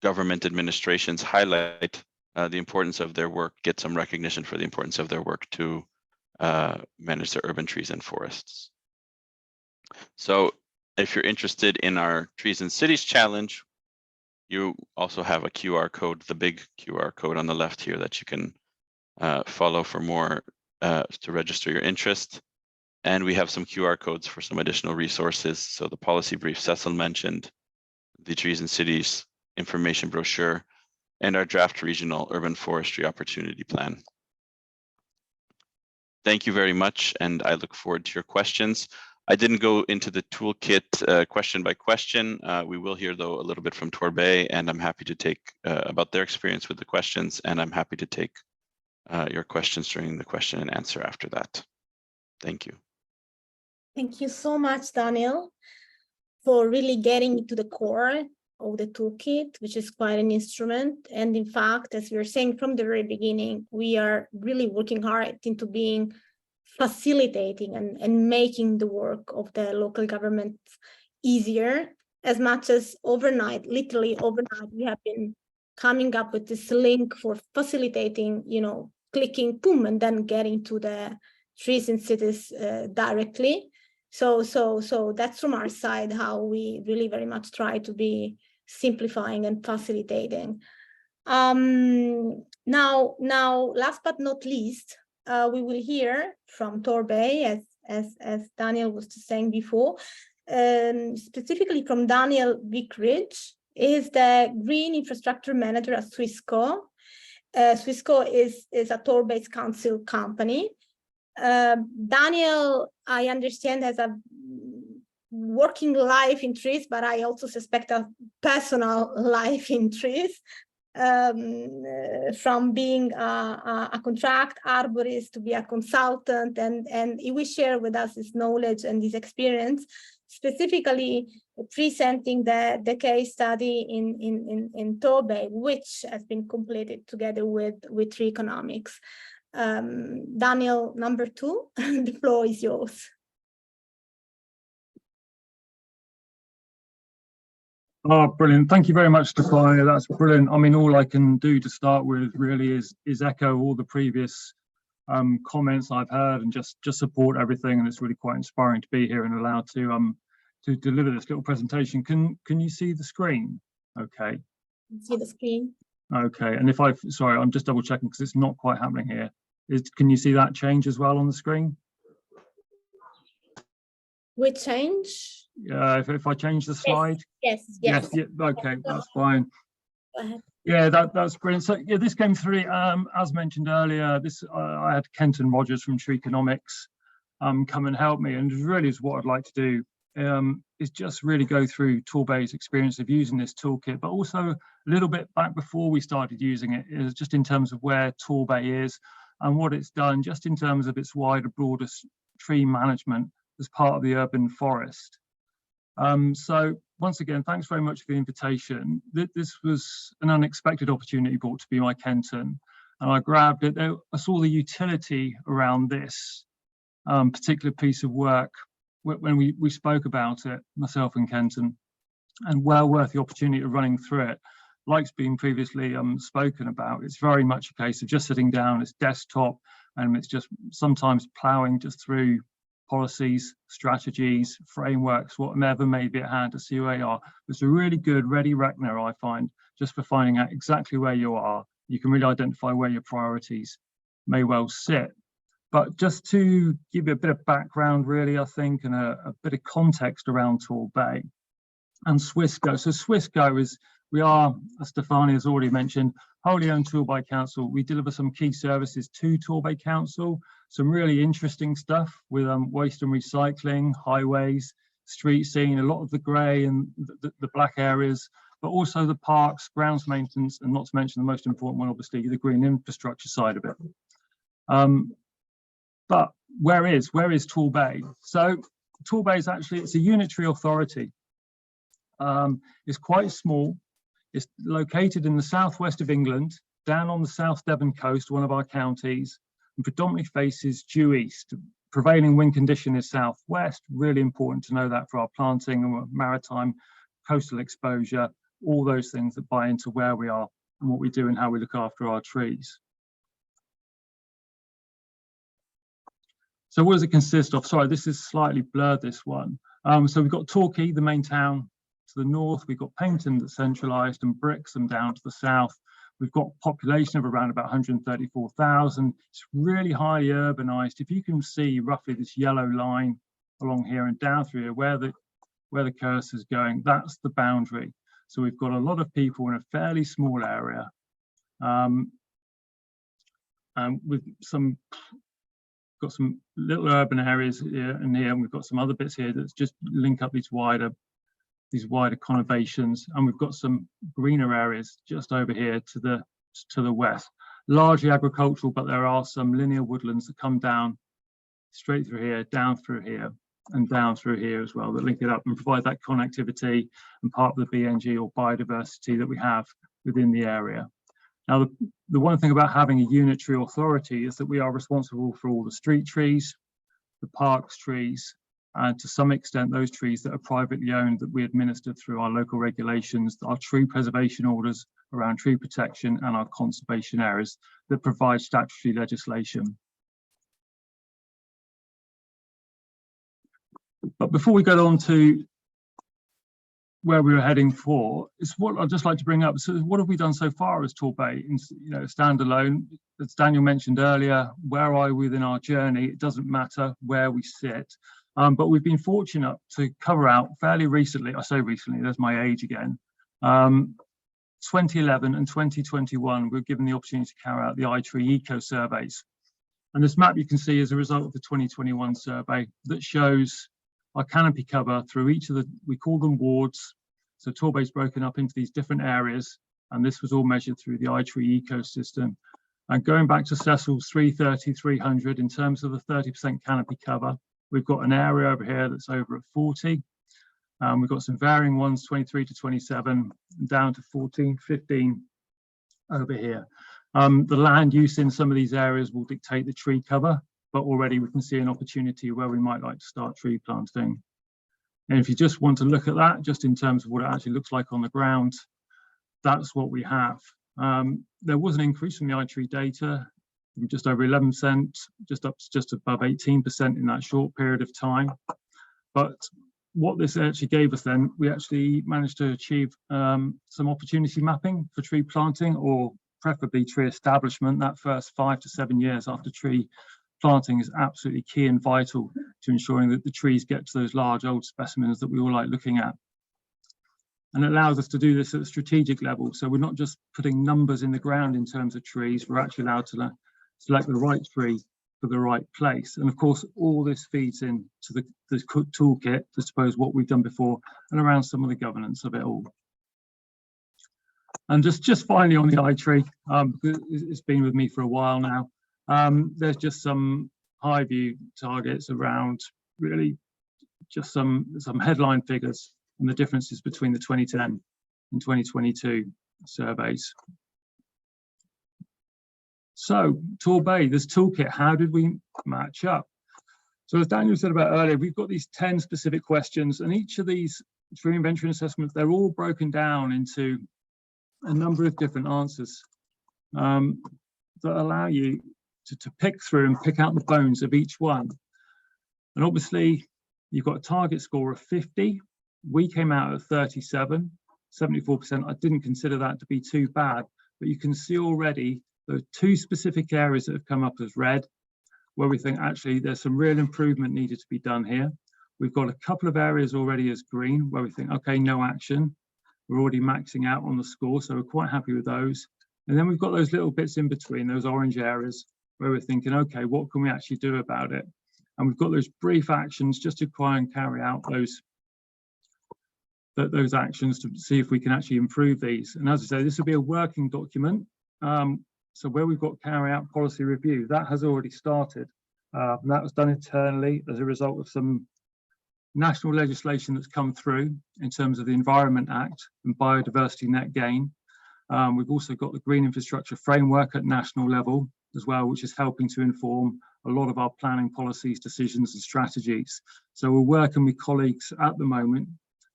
government administrations highlight the importance of their work, get some recognition for the importance of their work to manage their urban trees and forests. So if you're interested in our Trees and Cities Challenge, you also have a QR code, the big QR code on the left here that you can follow for more to register your interest. And we have some QR codes for some additional resources. So the policy brief Cecil mentioned, the Trees and Cities information brochure, and our draft regional urban forestry opportunity plan. Thank you very much, and I look forward to your questions. I didn't go into the toolkit question by question. We will hear, though, a little bit from Torbay, and I'm happy to take about their experience with the questions, and I'm happy to take your questions during the question and answer after that. Thank you. Thank you so much, Daniel, for really getting to the core of the toolkit, which is quite an instrument. And in fact, as we were saying from the very beginning, we are really working hard into being facilitating and making the work of the local government easier, as much as overnight, literally overnight, we have been coming up with this link for facilitating, clicking, boom, and then getting to the trees in cities directly. So that's from our side how we really very much try to be simplifying and facilitating. Now, last but not least, we will hear from Torbay, as Daniel was saying before, specifically from Daniel Vickridge, is the Green Infrastructure Manager at Swissco. Swissco is a Torbay Council company. Daniel, I understand, has a working life in trees, but I also suspect a personal life in trees, from being a contract arborist to be a consultant, and he will share with us his knowledge and his experience, specifically presenting the case study in Torbay, which has been completed together with Tree Economics. Daniel, number 2, the floor is yours. Oh, brilliant. Thank you very much, Stefania. That's brilliant. I mean, all I can do to start with really is echo all the previous comments I've heard and just support everything. And it's really quite inspiring to be here and allowed to deliver this little presentation. Can you see the screen? Okay. See the screen. Okay. And sorry, I'm just double checking because it's not quite happening here. Can you see that change as well on the screen? Which change? If I change the slide? Yes. Yeah, okay, that's fine. Go ahead. Yeah, that's brilliant. So yeah, this came through, as mentioned earlier, I had Kenton Rogers from Tree Economics come and help me, and really is what I'd like to do, is just really go through Torbay's experience of using this toolkit, but also a little bit back before we started using it, is just in terms of where Torbay is and what it's done, just in terms of its wider, broader tree management as part of the urban forest. So once again, thanks very much for the invitation. This was an unexpected opportunity brought to me by Kenton, and I grabbed it. I saw the utility around this particular piece of work when we spoke about it, myself and Kenton, and well worth the opportunity of running through it. Like's been previously spoken about, it's very much a case of just sitting down, it's desktop, and it's just sometimes ploughing just through policies, strategies, frameworks, whatever may be at hand to see where you are. It's a really good ready reckoner, I find, just for finding out exactly where you are. You can really identify where your priorities may well sit. But just to give you a bit of background, really, I think, and a bit of context around Torbay and Swissco. So Swissco is, we are, as Stefania has already mentioned, wholly owned Torbay Council. We deliver some key services to Torbay Council, some really interesting stuff with waste and recycling, highways, street scene, a lot of the grey and the black areas, but also the parks, grounds maintenance, and not to mention the most important one, obviously, the green infrastructure side of it. But where is Torbay? So Torbay is actually, it's a unitary authority. It's quite small. It's located in the southwest of England, down on the South Devon coast, one of our counties, and predominantly faces due east. Prevailing wind condition is southwest, really important to know that for our planting and maritime coastal exposure, all those things that buy into where we are and what we do and how we look after our trees. So what does it consist of? Sorry, this is slightly blurred, this one. So we've got Torquay, the main town, to the north. We've got Paignton that's centralised, and Brixham down to the south. We've got population of around about 134,000. It's really highly urbanised. If you can see roughly this yellow line along here and down through here, where the cursor is going, that's the boundary. So we've got a lot of people in a fairly small area, and with got some little urban areas here and here, and we've got some other bits here that just link up these wider conurbations, and we've got some greener areas just over here to the west, largely agricultural, but there are some linear woodlands that come down straight through here, down through here, and down through here as well, that link it up and provide that connectivity and part of the BNG or biodiversity that we have within the area. Now, the one thing about having a unitary authority is that we are responsible for all the street trees, the parks trees, and to some extent those trees that are privately owned that we administer through our local regulations, our tree preservation orders around tree protection, and our conservation areas that provide statutory legislation. But before we go on to where we were heading for, it's what I'd just like to bring up. So what have we done so far as Torbay, standalone? As Daniel mentioned earlier, where are we within our journey? It doesn't matter where we sit. But we've been fortunate to cover out fairly recently, I say recently, there's my age again, 2011 and 2021, we were given the opportunity to carry out the iTree Eco surveys. And this map you can see is a result of the 2021 survey that shows our canopy cover through each of the, we call them wards. So Torbay's broken up into these different areas, and this was all measured through the iTree ecosystem. And going back to Cecil's 330, 300, in terms of the 30% canopy cover, we've got an area over here that's over at 40. We've got some varying ones, 23 to 27, down to 14, 15 over here. The land use in some of these areas will dictate the tree cover, but already we can see an opportunity where we might like to start tree planting. And if you just want to look at that, just in terms of what it actually looks like on the ground, that's what we have. There was an increase from the iTree data, from just over 11%, just up to just above 18% in that short period of time. But what this actually gave us then, we actually managed to achieve some opportunity mapping for tree planting, or preferably tree establishment. That first 5 to 7 years after tree planting is absolutely key and vital to ensuring that the trees get to those large old specimens that we all like looking at. And it allows us to do this at a strategic level. So we're not just putting numbers in the ground in terms of trees, we're actually allowed to select the right tree for the right place. And of course, all this feeds into the toolkit, I suppose, what we've done before and around some of the governance of it all. And just finally on the iTree, it's been with me for a while now. There's just some high view targets around really just some headline figures and the differences between the 2010 and 2022 surveys. So Torbay, this toolkit, how did we match up? So as Daniel said about earlier, we've got these 10 specific questions, and each of these tree inventory assessments, they're all broken down into a number of different answers that allow you to pick through and pick out the bones of each one. And obviously, you've got a target score of 50. We came out at 37, 74%. I didn't consider that to be too bad, but you can see already there are 2 specific areas that have come up as red, where we think actually there's some real improvement needed to be done here. We've got a couple of areas already as green, where we think, okay, no action. We're already maxing out on the score, so we're quite happy with those. And then we've got those little bits in between, those orange areas, where we're thinking, okay, what can we actually do about it? And we've got those brief actions just to try and carry out those actions to see if we can actually improve these. And as I say, this will be a working document. So where we've got carry out policy review, that has already started. And that was done internally as a result of some national legislation that's come through in terms of the Environment Act and biodiversity net gain. We've also got the Green Infrastructure Framework at national level as well, which is helping to inform a lot of our planning policies, decisions and strategies. So we're working with colleagues at the moment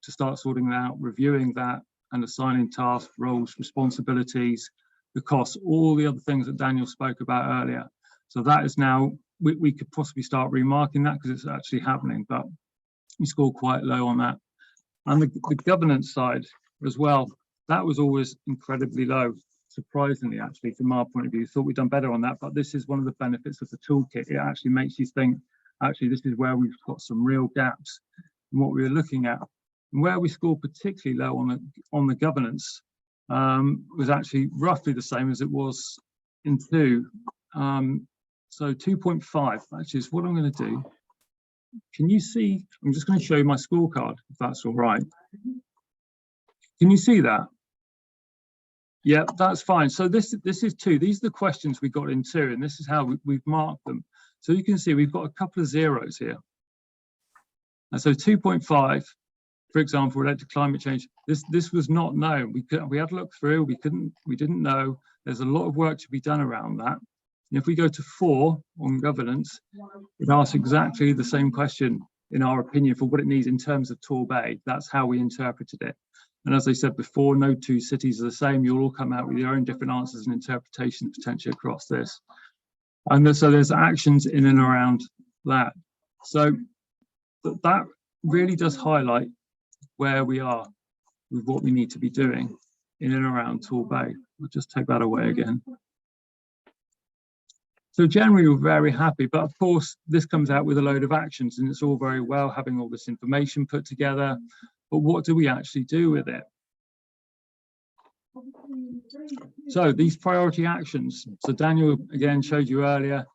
to start sorting that out, reviewing that and assigning tasks, roles, responsibilities, the costs, all the other things that Daniel spoke about earlier. So that is now, we could possibly start remarking that because it's actually happening, but we scored quite low on that. And the governance side as well, that was always incredibly low, surprisingly, actually, from our point of view. Thought we'd done better on that, but this is one of the benefits of the toolkit. It actually makes you think, actually, this is where we've got some real gaps in what we were looking at. And where we scored particularly low on the governance was actually roughly the same as it was in 2. So 2.5, actually, is what I'm going to do. Can you see? I'm just going to show you my scorecard, if that's all right. Can you see that? Yeah, that's fine. So this is 2. These are the questions we got in 2, and this is how we've marked them. So you can see we've got a couple of zeros here. And so 2.5, for example, related to climate change, this was not known. We had to look through, we didn't know. There's a lot of work to be done around that. And if we go to 4 on governance, it asks exactly the same question, in our opinion, for what it needs in terms of Torbay. That's how we interpreted it. And as I said before, no 2 cities are the same. You'll all come out with your own different answers and interpretations potentially across this. And so there's actions in and around that. So that really does highlight where we are with what we need to be doing in and around Torbay. I'll just take that away again. So generally, we're very happy, but of course, this comes out with a load of actions, and it's all very well having all this information put together, but what do we actually do with it? So these priority actions, so Daniel again showed you earlier,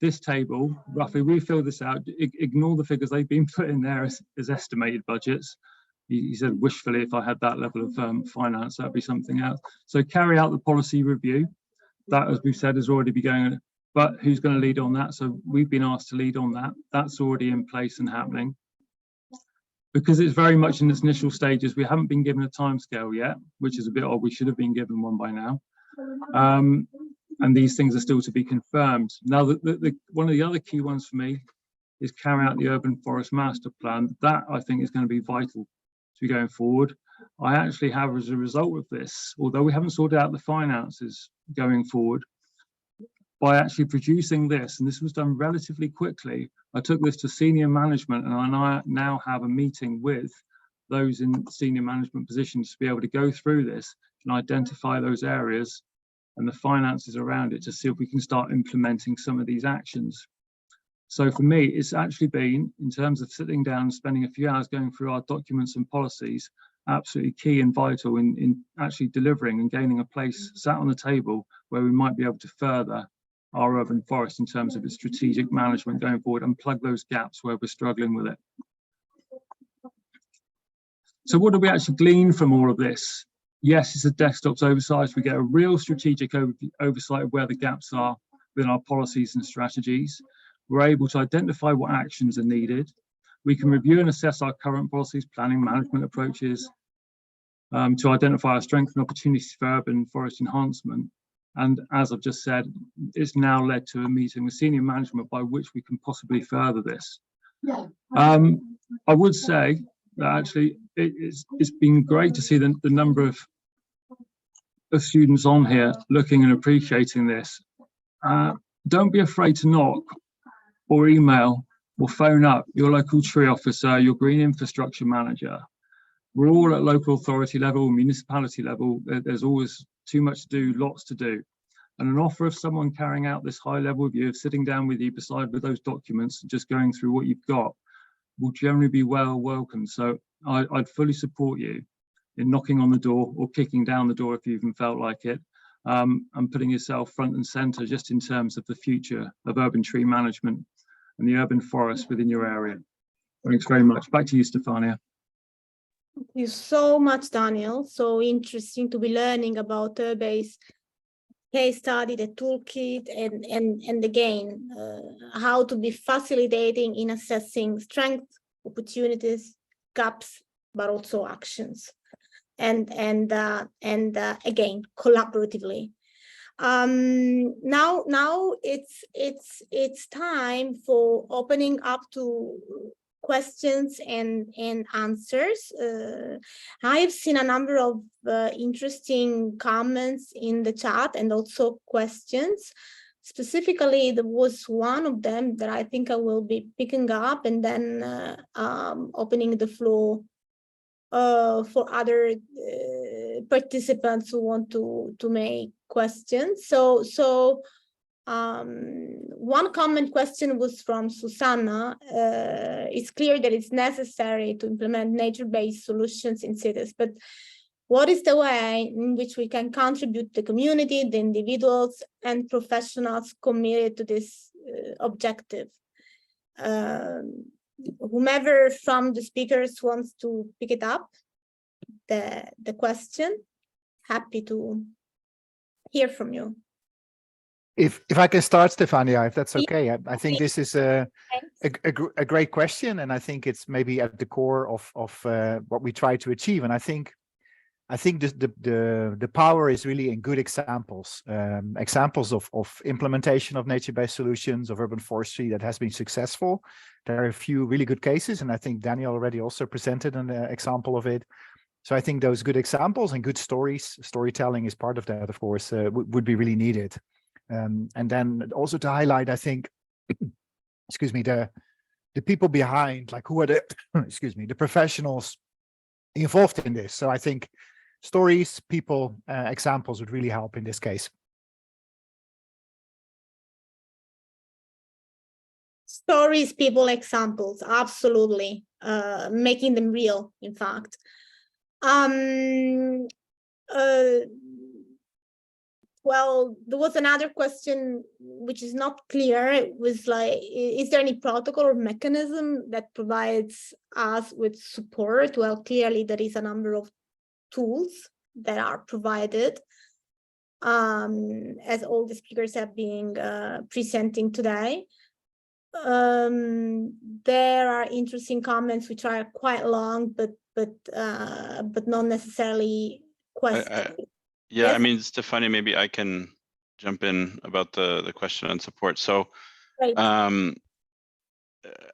this table, roughly, we fill this out, ignore the figures they've been put in there as estimated budgets. He said wishfully, if I had that level of finance, that'd be something else. So carry out the policy review. That, as we've said, has already been going on. But who's going to lead on that? So we've been asked to lead on that. That's already in place and happening. Because it's very much in its initial stages, we haven't been given a timescale yet, which is a bit odd. We should have been given one by now. And these things are still to be confirmed. Now, one of the other key ones for me is carry out the Urban Forest Master Plan. That, I think, is going to be vital to be going forward. I actually have, as a result of this, although we haven't sorted out the finances going forward, by actually producing this, and this was done relatively quickly, I took this to senior management, and I now have a meeting with those in senior management positions to be able to go through this and identify those areas and the finances around it to see if we can start implementing some of these actions. So for me, it's actually been, in terms of sitting down and spending a few hours going through our documents and policies, absolutely key and vital in actually delivering and gaining a place sat on the table where we might be able to further our urban forest in terms of its strategic management going forward and plug those gaps where we're struggling with it. So what do we actually glean from all of this? Yes, it's a desktop's oversight. We get a real strategic oversight of where the gaps are within our policies and strategies. We're able to identify what actions are needed. We can review and assess our current policies, planning, management approaches to identify our strengths and opportunities for urban forest enhancement. And as I've just said, it's now led to a meeting with senior management by which we can possibly further this. I would say that actually it's been great to see the number of students on here looking and appreciating this. Don't be afraid to knock or email or phone up your local tree officer, your green infrastructure manager. We're all at local authority level, municipality level. There's always too much to do, lots to do. And an offer of someone carrying out this high level view of sitting down with you beside with those documents, just going through what you've got, will generally be well welcome. So I'd fully support you in knocking on the door or kicking down the door if you even felt like it, and putting yourself front and center just in terms of the future of urban tree management and the urban forest within your area. Thanks very much. Back to you, Stefania. Thank you so much, Daniel. So interesting to be learning about Turbay's case study, the toolkit, and again, how to be facilitating in assessing strengths, opportunities, gaps, but also actions, and again, collaboratively. Now it's time for opening up to questions and answers. I've seen a number of interesting comments in the chat and also questions. Specifically, there was one of them that I think I will be picking up and then opening the floor for other participants who want to make questions. So one common question was from Susanna. It's clear that it's necessary to implement nature-based solutions in cities, but what is the way in which we can contribute to the community, the individuals and professionals committed to this objective? Whomever from the speakers wants to pick it up, the question, happy to hear from you. If I can start, Stefania, if that's Yeah. okay. I think this is a great question, and I think it's maybe at the core of what we try to achieve. And I think the power is really in good examples, examples of implementation of nature-based solutions of urban forestry that has been successful. There are a few really good cases, and I think Daniel already also presented an example of it. So I think those good examples and good storytelling is part of that, of course, would be really needed. And then also to highlight, I think, excuse me, the people behind, like who are the, excuse me, the professionals involved in this. So I think stories, people, examples would really help in this case. Stories, people, examples, absolutely. Making them real, in fact. Well, there was another question which is not clear. It was like, is there any protocol or mechanism that provides us with support? Well, clearly there is a number of tools that are provided, as all the speakers have been presenting today. There are interesting comments which are quite long, but not necessarily questions. Yeah, Yes? I mean, Stefania, maybe I can jump in about the question on support. So, Right.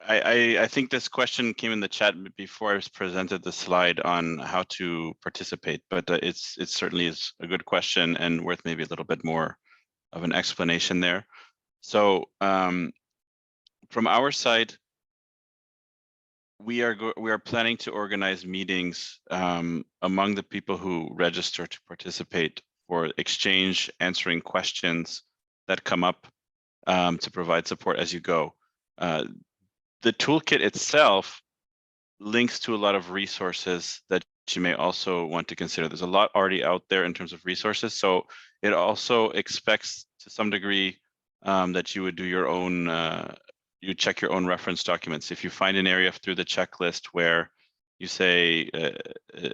I think this question came in the chat before I presented the slide on how to participate, but it certainly is a good question and worth maybe a little bit more of an explanation there. So, from our side, we are planning to organize meetings among the people who register to participate for exchange, answering questions that come up to provide support as you go. The toolkit itself links to a lot of resources that you may also want to consider. There's a lot already out there in terms of resources, so it also expects to some degree that you would do your own you check your own reference documents. If you find an area through the checklist where you say,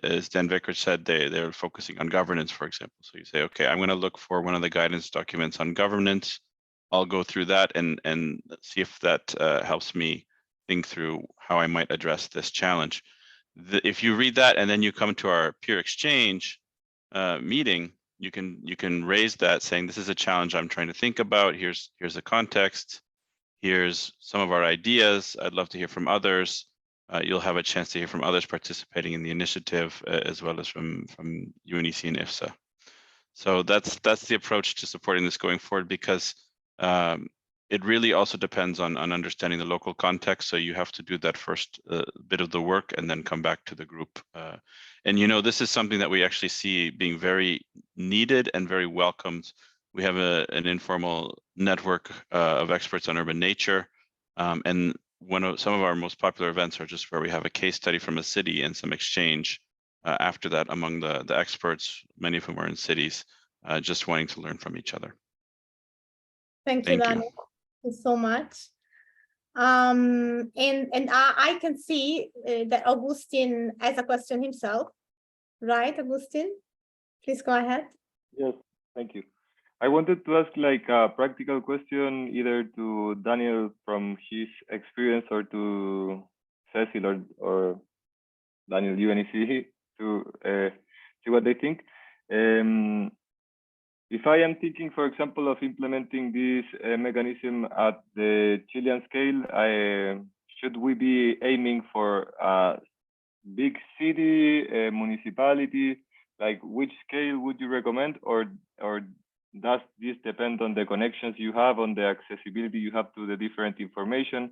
as Dan Vickers said, they're focusing on governance, for example. So you say, okay, I'm going to look for one of the guidance documents on governance. I'll go through that and see if that helps me think through how I might address this challenge. If you read that and then you come to our peer exchange meeting, you can raise that saying, this is a challenge I'm trying to think about. Here's the context. Here's some of our ideas. I'd love to hear from others. You'll have a chance to hear from others participating in the initiative, as well as from UNECE and IFSA. So that's the approach to supporting this going forward, because it really also depends on understanding the local context. So you have to do that first bit of the work and then come back to the group. And this is something that we actually see being very needed and very welcomed. We have an informal network of experts on urban nature, and some of our most popular events are just where we have a case study from a city and some exchange after that among the experts, many of whom are in cities, just wanting to learn from each other. Thank you, Daniel. Thank you so much. And I can see that Augustin has a question himself, right, Augustin? Please go ahead. Yes, thank you. I wanted to ask like a practical question, either to Daniel from his experience or to Cecil or Daniel UNECE to see what they think. If I am thinking, for example, of implementing this mechanism at the Chilean scale, should we be aiming for a big city, a municipality? Like, which scale would you recommend, or does this depend on the connections you have, on the accessibility you have to the different information?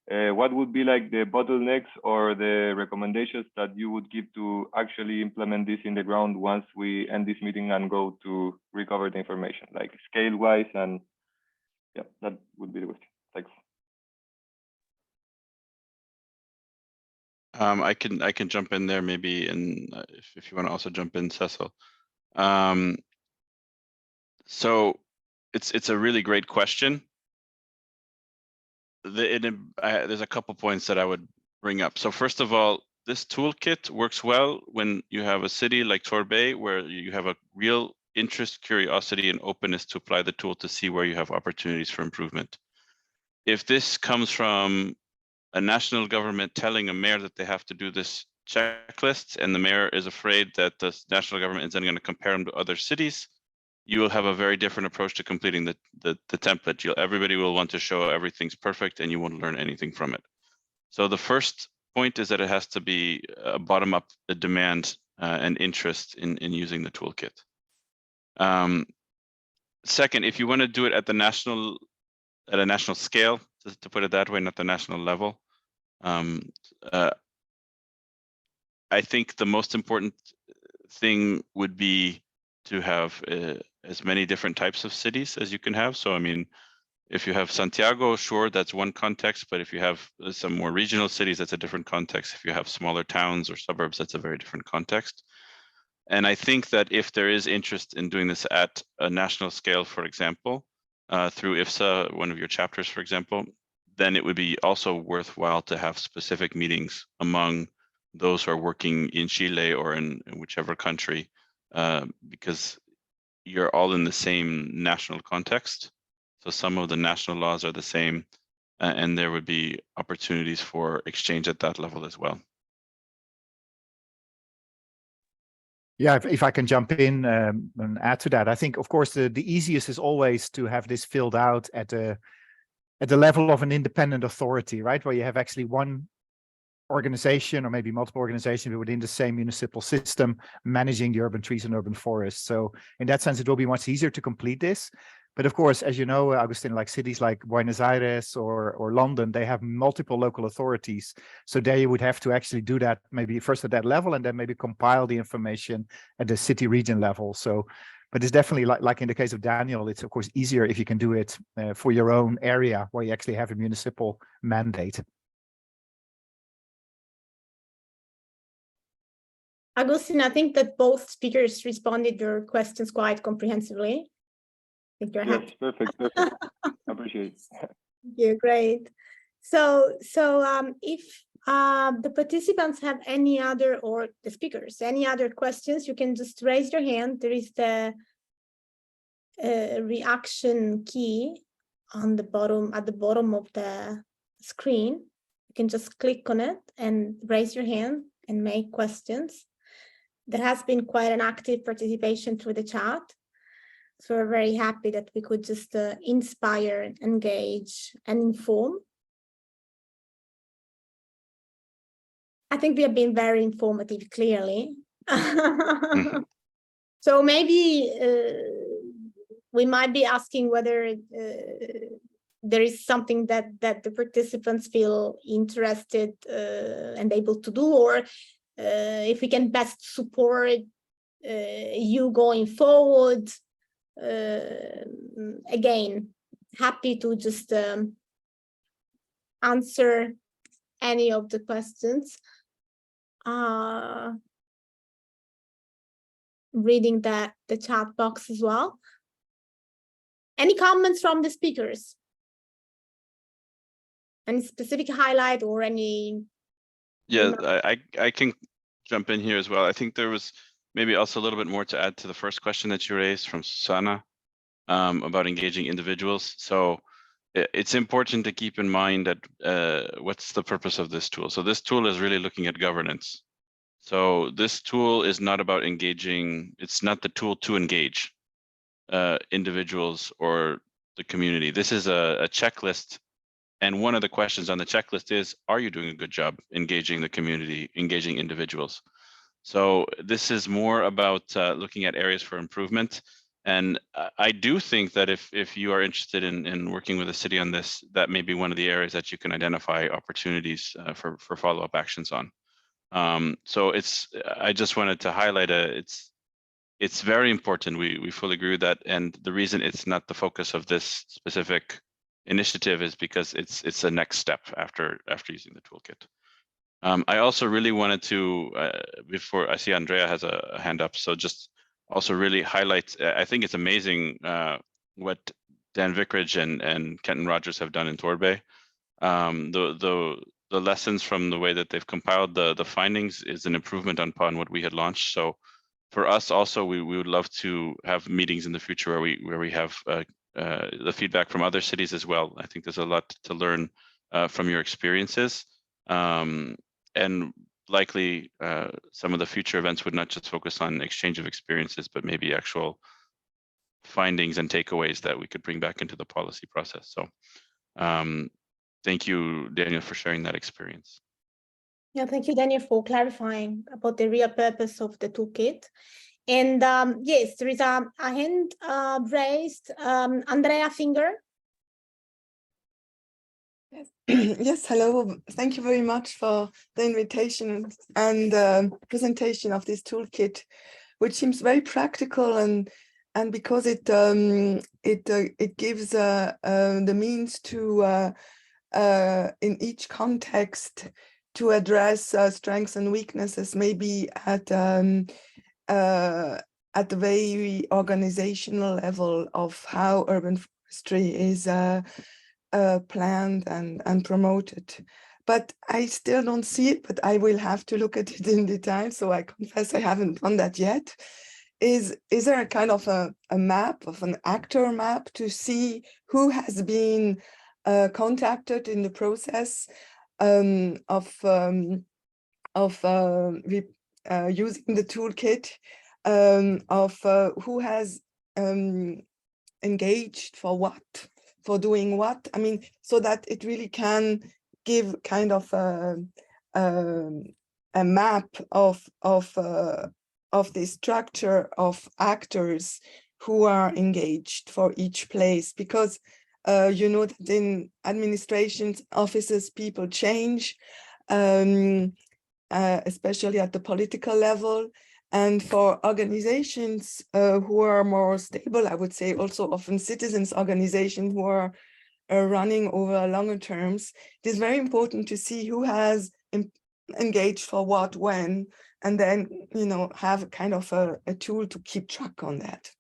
What would be like the bottlenecks or the recommendations that you would give to actually implement this in the ground once we end this meeting and go to recover the information, like scale-wise? And yeah, that would be the question. Thanks. I can jump in there maybe, and if you want to also jump in, Cecil. So it's a really great question. There's a couple points that I would bring up. So first of all, this toolkit works well when you have a city like Torbay, where you have a real interest, curiosity, and openness to apply the tool to see where you have opportunities for improvement. If this comes from a national government telling a mayor that they have to do this checklist, and the mayor is afraid that the national government is then going to compare them to other cities, you will have a very different approach to completing the template. Everybody will want to show everything's perfect, and you won't learn anything from it. So the first point is that it has to be a bottom-up demand and interest in using the toolkit. Second, if you want to do it at a national scale, to put it that way, not the national level, I think the most important thing would be to have as many different types of cities as you can have. So, I mean, if you have Santiago, sure, that's one context, but if you have some more regional cities, that's a different context. If you have smaller towns or suburbs, that's a very different context. And I think that if there is interest in doing this at a national scale, for example, through IFSA, one of your chapters, for example, then it would be also worthwhile to have specific meetings among those who are working in Chile or in whichever country, because you're all in the same national context. So some of the national laws are the same, and there would be opportunities for exchange at that level as well. Yeah, if I can jump in and add to that, I think, of course, the easiest is always to have this filled out at the level of an independent authority, right? Where you have actually one organization or maybe multiple organizations within the same municipal system managing the urban trees and urban forests. So in that sense, it will be much easier to complete this. But of course, as you know, Agustin, like cities like Buenos Aires or London, they have multiple local authorities. So there you would have to actually do that maybe first at that level and then maybe compile the information at the city region level. So, but it's definitely like in the case of Daniel, it's of course easier if you can do it for your own area where you actually have a municipal mandate. Agustin, I think that both speakers responded to your questions quite comprehensively. If you're happy. Perfect. Appreciate it. Yeah, great. So if the participants have any other, or the speakers, any other questions, you can just raise your hand. There is the reaction key on the bottom, at the bottom of the screen. You can just click on it and raise your hand and make questions. There has been quite an active participation through the chat. So we're very happy that we could just inspire, engage, and inform. I think we have been very informative, clearly. So maybe we might be asking whether there is something that the participants feel interested and able to do, or if we can best support you going forward. Again, happy to just answer any of the questions. Reading the chat box as well. Any comments from the speakers? Any specific highlight or any? Yeah, I can jump in here as well. I think there was maybe also a little bit more to add to the first question that you raised from Susanna about engaging individuals. So it's important to keep in mind that what's the purpose of this tool? So this tool is really looking at governance. So this tool is not about engaging, it's not the tool to engage individuals or the community. This is a checklist. And one of the questions on the checklist is, are you doing a good job engaging the community, engaging individuals? So this is more about looking at areas for improvement. And I do think that if you are interested in working with the city on this, that may be one of the areas that you can identify opportunities for follow-up actions on. So I just wanted to highlight it's very important. We fully agree with that. And the reason it's not the focus of this specific initiative is because it's the next step after using the toolkit. I also really wanted to, before I see Andrea has a hand up, so just also really highlight, I think it's amazing what Dan Vickridge and Kenton Rogers have done in Torbay. The lessons from the way that they've compiled the findings is an improvement upon what we had launched. So for us also, we would love to have meetings in the future where we have the feedback from other cities as well. I think there's a lot to learn from your experiences, and likely some of the future events would not just focus on exchange of experiences, but maybe actual findings and takeaways that we could bring back into the policy process. So thank you, Daniel, for sharing that experience. Yeah, thank you, Daniel, for clarifying about the real purpose of the toolkit. And yes, there is a hand raised. Andrea Finger. Yes. Yes, hello. Thank you very much for the invitation and presentation of this toolkit, which seems very practical, and because it gives the means to in each context to address strengths and weaknesses, maybe at the very organizational level of how urban forestry is planned and promoted. But I still don't see it, but I will have to look at it in detail. So I confess I haven't done that yet. Is there a kind of a map, of an actor map, to see who has been contacted in the process of using the toolkit, of who has engaged for what, for doing what? I mean, so that it really can give kind of a map of the structure of actors who are engaged for each place, because you know that in administrations, offices, people change, especially at the political level. And for organizations who are more stable, I would say also often citizens organizations who are running over longer terms, it is very important to see who has engaged for what, when, and then, you know, have kind of a tool to keep track on that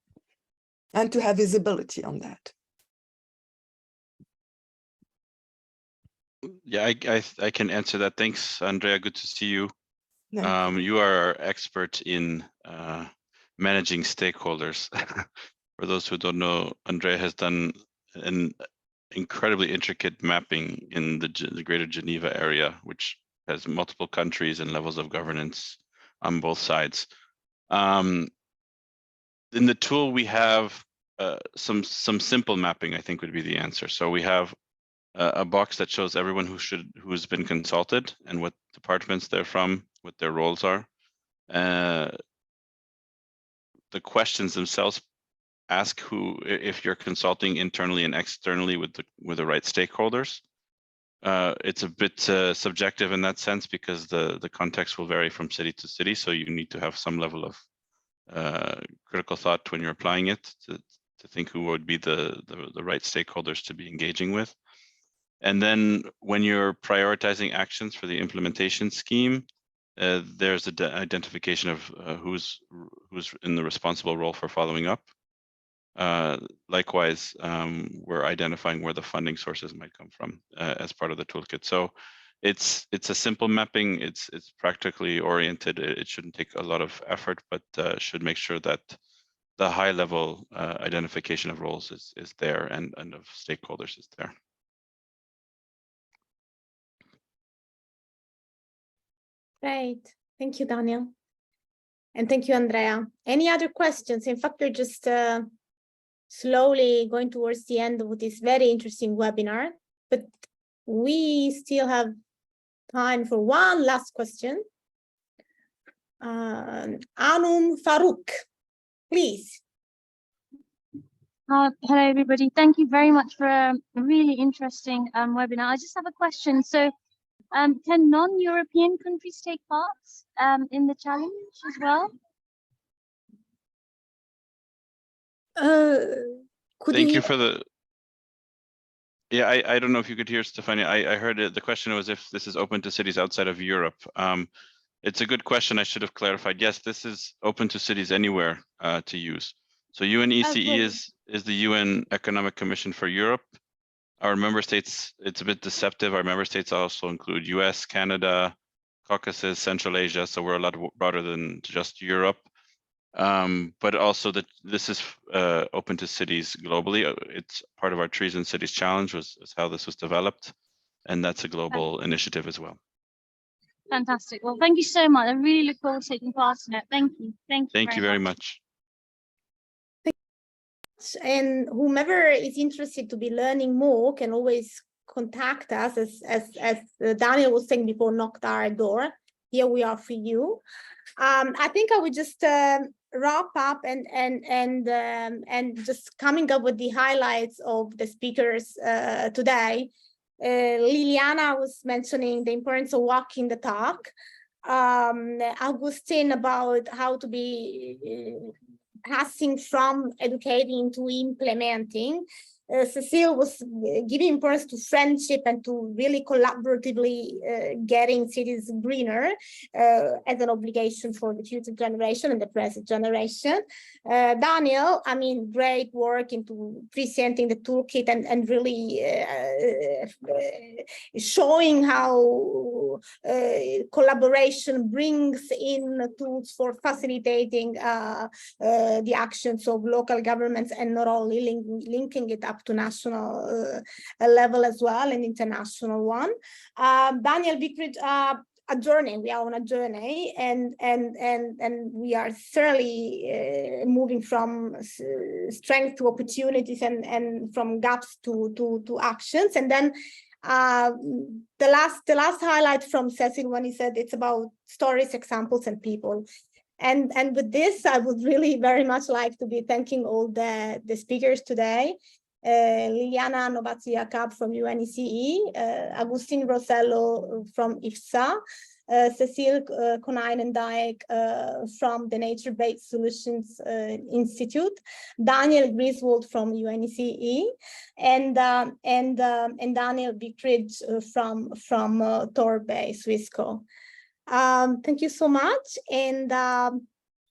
and to have visibility on that. Yeah, I can answer that. Thanks, Andrea. Good to see you. You are our expert in managing stakeholders. For those who don't know, Andrea has done an incredibly intricate mapping in the Greater Geneva area, which has multiple countries and levels of governance on both sides. In the tool, we have some simple mapping, I think would be the answer. So we have a box that shows everyone who's been consulted and what departments they're from, what their roles are. The questions themselves ask if you're consulting internally and externally with the right stakeholders. It's a bit subjective in that sense, because the context will vary from city to city. So you need to have some level of critical thought when you're applying it to think who would be the right stakeholders to be engaging with. And then when you're prioritizing actions for the implementation scheme, there's an identification of who's in the responsible role for following up. Likewise, we're identifying where the funding sources might come from as part of the toolkit. So it's a simple mapping. It's practically oriented. It shouldn't take a lot of effort, but should make sure that the high level identification of roles is there and of stakeholders is there. Great. Thank you, Daniel. And thank you, Andrea. Any other questions? In fact, we're just slowly going towards the end of this very interesting webinar, but we still have time for one last question. Anum Farouk, please. Hello, everybody. Thank you very much for a really interesting webinar. I just have a question. So, can non-European countries take part in the challenge as well? Thank you for the. Yeah, I don't know if you could hear, Stefania. I heard it. The question was if this is open to cities outside of Europe. It's a good question. I should have clarified. Yes, this is open to cities anywhere to use. So UNECE is the UN Economic Commission for Europe. Our member states, it's a bit deceptive. Our member states also include US, Canada, Caucasus, Central Asia. So we're a lot broader than just Europe. but also that this is open to cities globally. It's part of our Trees in Cities Challenge is how this was developed, and that's a global initiative as well. Fantastic. Well, thank you so much. I really look forward to taking part in it. Thank you. Thank you very much. And whomever is interested to be learning more can always contact us, as Daniel was saying before, knocked our door. Here we are for you. I think I would just wrap up and just coming up with the highlights of the speakers today. Liliana was mentioning the importance of walking the talk. Augustine about how to be passing from educating to implementing. Cecile was giving importance to friendship and to really collaboratively getting cities greener as an obligation for the future generation and the present generation. Daniel, I mean, great work into presenting the toolkit and really showing how collaboration brings in tools for facilitating the actions of local governments and not only linking it up to national level as well, and international one. Daniel, a journey. We are on a journey, and we are thoroughly moving from strength to opportunities and from gaps to actions. And then the last highlight from Cecil when he said it's about stories, examples, and people. And with this, I would really very much like to be thanking all the speakers today. Liliana Novazzi-Jacob from UNECE, Agustin Rossello from IFSA, Cecile Konijnen-Dijk from the Nature-Based Solutions Institute, Daniel Griswold from UNECE, and Daniel Vickridge from Torbay, Swissco. Thank you so much, and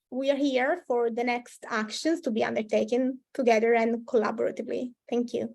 we are here for the next actions to be undertaken together and collaboratively. Thank you.